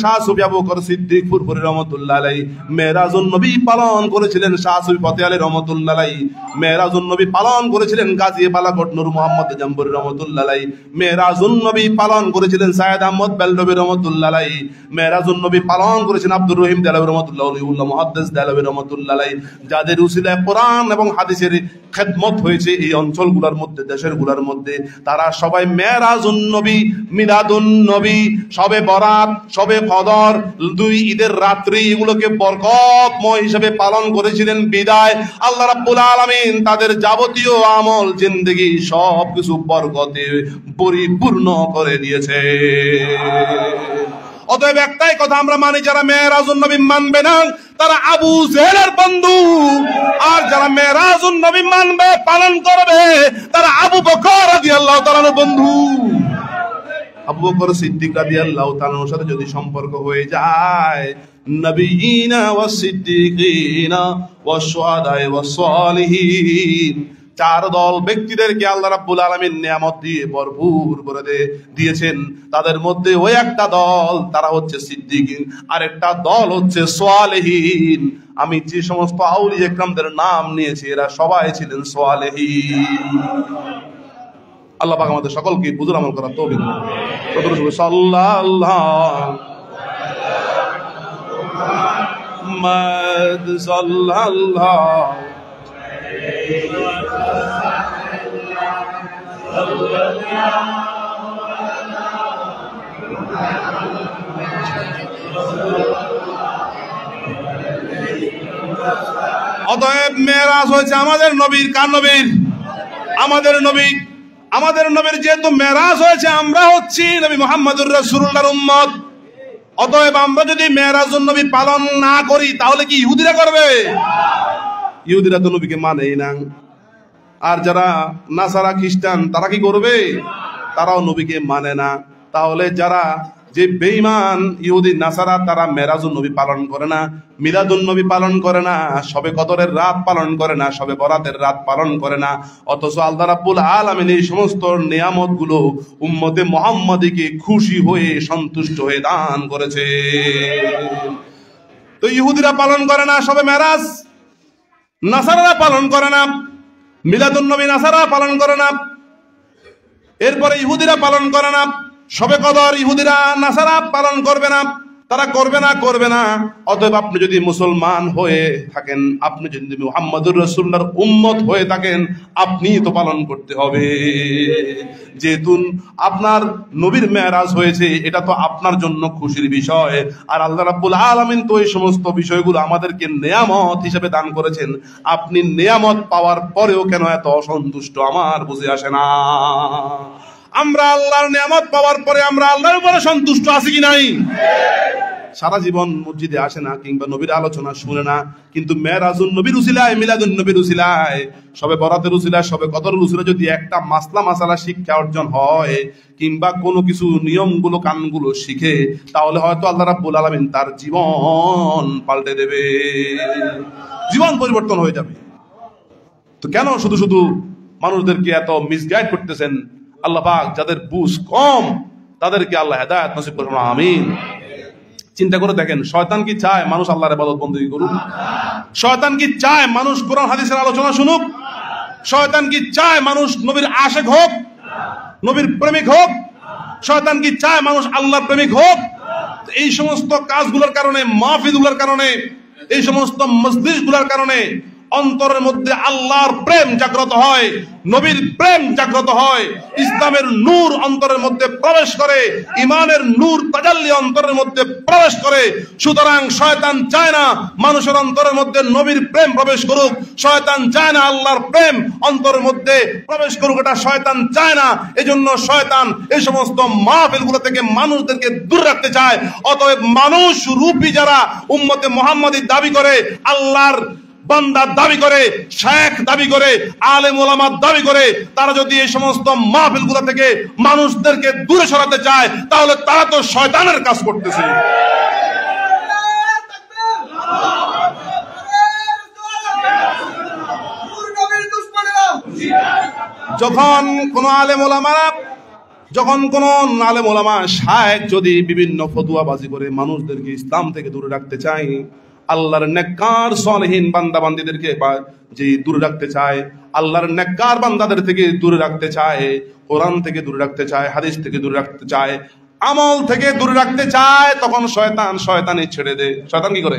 শাহ সুফি আবু বকর সিদ্দিক ফুরফুরি রাহমাতুল্লাহ আলাইহি, মেরাজুন নবী পালন করেছিলেন শাহ সুফি ফতেহ আলী রাহমাতুল্লাহ আলাইহি, মেরাজুন নবী পালন করেছিলেন গাজী বালাকোট নূর মুহাম্মদ জামবুরি রাহমাতুল্লাহ আলাইহি, মেরাজুন নবী পালন করেছিলেন সাইয়েদ আহমদ বেলডবি রাহমাতুল্লাহ আলাইহি, মেরাজুন নবী পালন করেছেন আব্দুর রহিম দেলাওয়ী রাহমাতুল্লাহ আলাইহি, মুহাদ্দিস দেলাওয়ী রাহমাতুল্লাহ আলাইহি, যাদের উসিলায় কোরআন এবং হাদিসের খেদমত হয়েছে এই অঞ্চলগুলোর মধ্যে, দেশের গুলার মধ্যে, তারা সবাই মেরাজুন নবী, মিলাদুন নবী, সবে বরাত, সবে কদর, 2 ঈদের রাত্রি, এগুলোকে বরকতময় হিসেবে পালন করেছিলেন। বিদায় আল্লাহ রাব্বুল আলামিন তাদের যাবতীয় আমল, জিন্দেগি সবকিছু বরকতে পরিপূর্ণ করে দিয়েছে। অতএব একটাই কথা আমরা মানি, যারা মেরাজুন নবী মানবে না তারা আবু জেহেলের বন্ধু, আর যারা মেরাজুন নবী মানবে, পালন করবে, তারা আবু বকর রাদিয়াল্লাহু তাআলার বন্ধু। আবু বকর সিদ্দিক রাদিয়াল্লাহু তাআলার সাথে যদি সম্পর্ক হয়ে যায়, নবিয়িনা ওয়াস সিদ্দিকিনা ওয়াস শুহাদা ওয়াস সালিহিন, 4 দল ব্যক্তিদেরকে আল্লাহ রাব্বুল আলামিন নিয়ামত দিয়ে ভরপুর করে দিয়েছেন। তাদের মধ্যে ওই একটা দল, তারা হচ্ছে সিদ্দিকিন, আর একটা দল হচ্ছে সালেহীন। আমি যে সমস্ত আউলিয়া ইকরামদের নাম নিয়েছি, এরা সবাই ছিলেন সালেহীন। আল্লাহ পাক আমাদের সকলকে বুঝুর আমল করার তৌফিক দান করুন। সাল্লাল্লাহু মুহাম্মদ সাল্লাল্লাহু অতএব মেরাজ হয়েছে আমাদের নবীর। কার নবীর? আমাদের নবী। আমাদের নবীর যেহেতু মেরাজ হয়েছে, আমরা হচ্ছি নবী মুহাম্মদুর রাসূলুল্লাহর উম্মত। অতএব আমরা যদি মেরাজুন নবী পালন না করি, তাহলে কি ইহুদিরা করবে? ইহুদিরা তো নবীকে মানেই না। আর যারা নাসারা খ্রিস্টান, তারা কি করবে? তারাও নবীকে মানে না। তাহলে যারা যে বেঈমান ইহুদি নাসারা, তারা মেরাজুন নবী পালন করে না, মিলাদুন নবী পালন করে না, শবে কদরের রাত পালন করে না, শবে বরাতের রাত পালন করে না, অথচ আল্লাহ রাব্বুল আলামিন এই সমস্ত নিয়ামতগুলো উম্মতে মুহাম্মাদীকে খুশি হয়ে, সন্তুষ্ট হয়ে দান করেছে। তো ইহুদিরা পালন করে না শবে মেরাজ, নাসারারা পালন করে না মিলাদুন নবী, নাসারা পালন করে না। এরপরে ইহুদিরা পালন করে না শবে কদর, ইহুদিরা নাসারা পালন করবে না, তারা করবে না। অতএব আপনি যদি মুসলমান হয়ে থাকেন, আপনি যদি মুহাম্মদুর রাসূলুল্লাহর উম্মত হয়ে থাকেন, আপনি তো পালন করতে হবে। যেহেতু আপনার নবীর মেরাজ হয়েছে, এটা তো আপনার জন্য খুশির বিষয়। আর আল্লাহ রাব্বুল আলামিন তো এই সমস্ত বিষয়গুলো আমাদেরকে নেয়ামত হিসেবে দান করেছেন। আপনি নেয়ামত পাওয়ার পরেও কেন এত অসন্তুষ্ট, আমার বুঝে আসে না। আমরা আল্লাহর নিয়ামত পাওয়ার পরে আমরা আল্লাহর উপরে সন্তুষ্ট আছি কি নাই? সারা জীবন মসজিদে আসে না, কিংবা নবীর আলোচনা শুনে না, কিন্তু মেরাজুন নবীর উসিলায়, মিলাদুন নবীর উসিলায়, সবে বরাতের উসিলায়, সবে কদরের উসিলায় যদি একটা মাসলা মাসালা শিক্ষা অর্জন হয়, কিংবা কোনো কিছু নিয়মগুলো কানগুলো শিখে, তাহলে হয়তো আল্লাহ রাব্বুল আলামিন তার জীবন পাল্টে দেবে, জীবন পরিবর্তন হয়ে যাবে। তো কেন শুধু শুধু মানুষদেরকে এত মিসগাইড করতেছেন? আল্লাহ পাক যাদের বুঝ কম, তাদেরকে আল্লাহ হেদায়েত নসিব করুন, আমিন। চিন্তা করে দেখেন, শয়তান কি চায় মানুষ আল্লাহর ইবাদত বন্দেগী করুক? শয়তান কি চায় মানুষ কোরআন হাদিসের আলোচনা শুনুক? শয়তান কি চায় মানুষ নবীর আশিক হোক, নবীর প্রেমিক হোক? শয়তান কি চায় মানুষ আল্লাহর প্রেমিক হোক? এই সমস্ত কাজগুলোর কারণে, মাহফিলগুলোর কারণে, এই সমস্ত মজলিসগুলোর কারণে অন্তরের মধ্যে আল্লাহর প্রেম জাগ্রত হয়, নবীর প্রেম জাগ্রত হয়, ইসলামের নূর অন্তরের মধ্যে প্রবেশ করে, ইমানের নূর তাজাল্লি অন্তরের মধ্যে প্রবেশ করে। সুতরাং শয়তান চায় না মানুষের অন্তরের মধ্যে নবীর প্রেম প্রবেশ করুক, শয়তান চায় না আল্লাহর প্রেম অন্তরের মধ্যে প্রবেশ করুক, এটা শয়তান চায় না। এজন্য শয়তান এই সমস্ত মাহফিলগুলো থেকে মানুষদেরকে দূর রাখতে চায়। অতএব মানুষ রূপী যারা উম্মতে মুহাম্মাদী দাবি করে, আল্লাহর বান্দা দাবি করে, শেখ দাবি করে, আলেম ওলামা দাবি করে, তারা যদি এই সমস্ত মাহফিলগুলো থেকে মানুষদেরকে দূরে সরাতে চায়, তাহলে তারা তো শয়তানের কাজ করতেছে। যখন কোন আলেম ওলামা শেখ যদি বিভিন্ন ফতোয়াবাজি করে মানুষদেরকে ইসলাম থেকে দূরে রাখতে চায়, আল্লাহর নেককার সালেহীন বান্দা বান্দীদেরকে যে দূরে রাখতে চায়, আল্লাহর নেককার বান্দাদের থেকে দূরে রাখতে চায়, কোরআন থেকে দূরে রাখতে চায়, হাদিস থেকে দূরে রাখতে চায়, আমল থেকে দূরে রাখতে চায়, তখন শয়তানি ছেড়ে দেয়। শয়তান কি করে?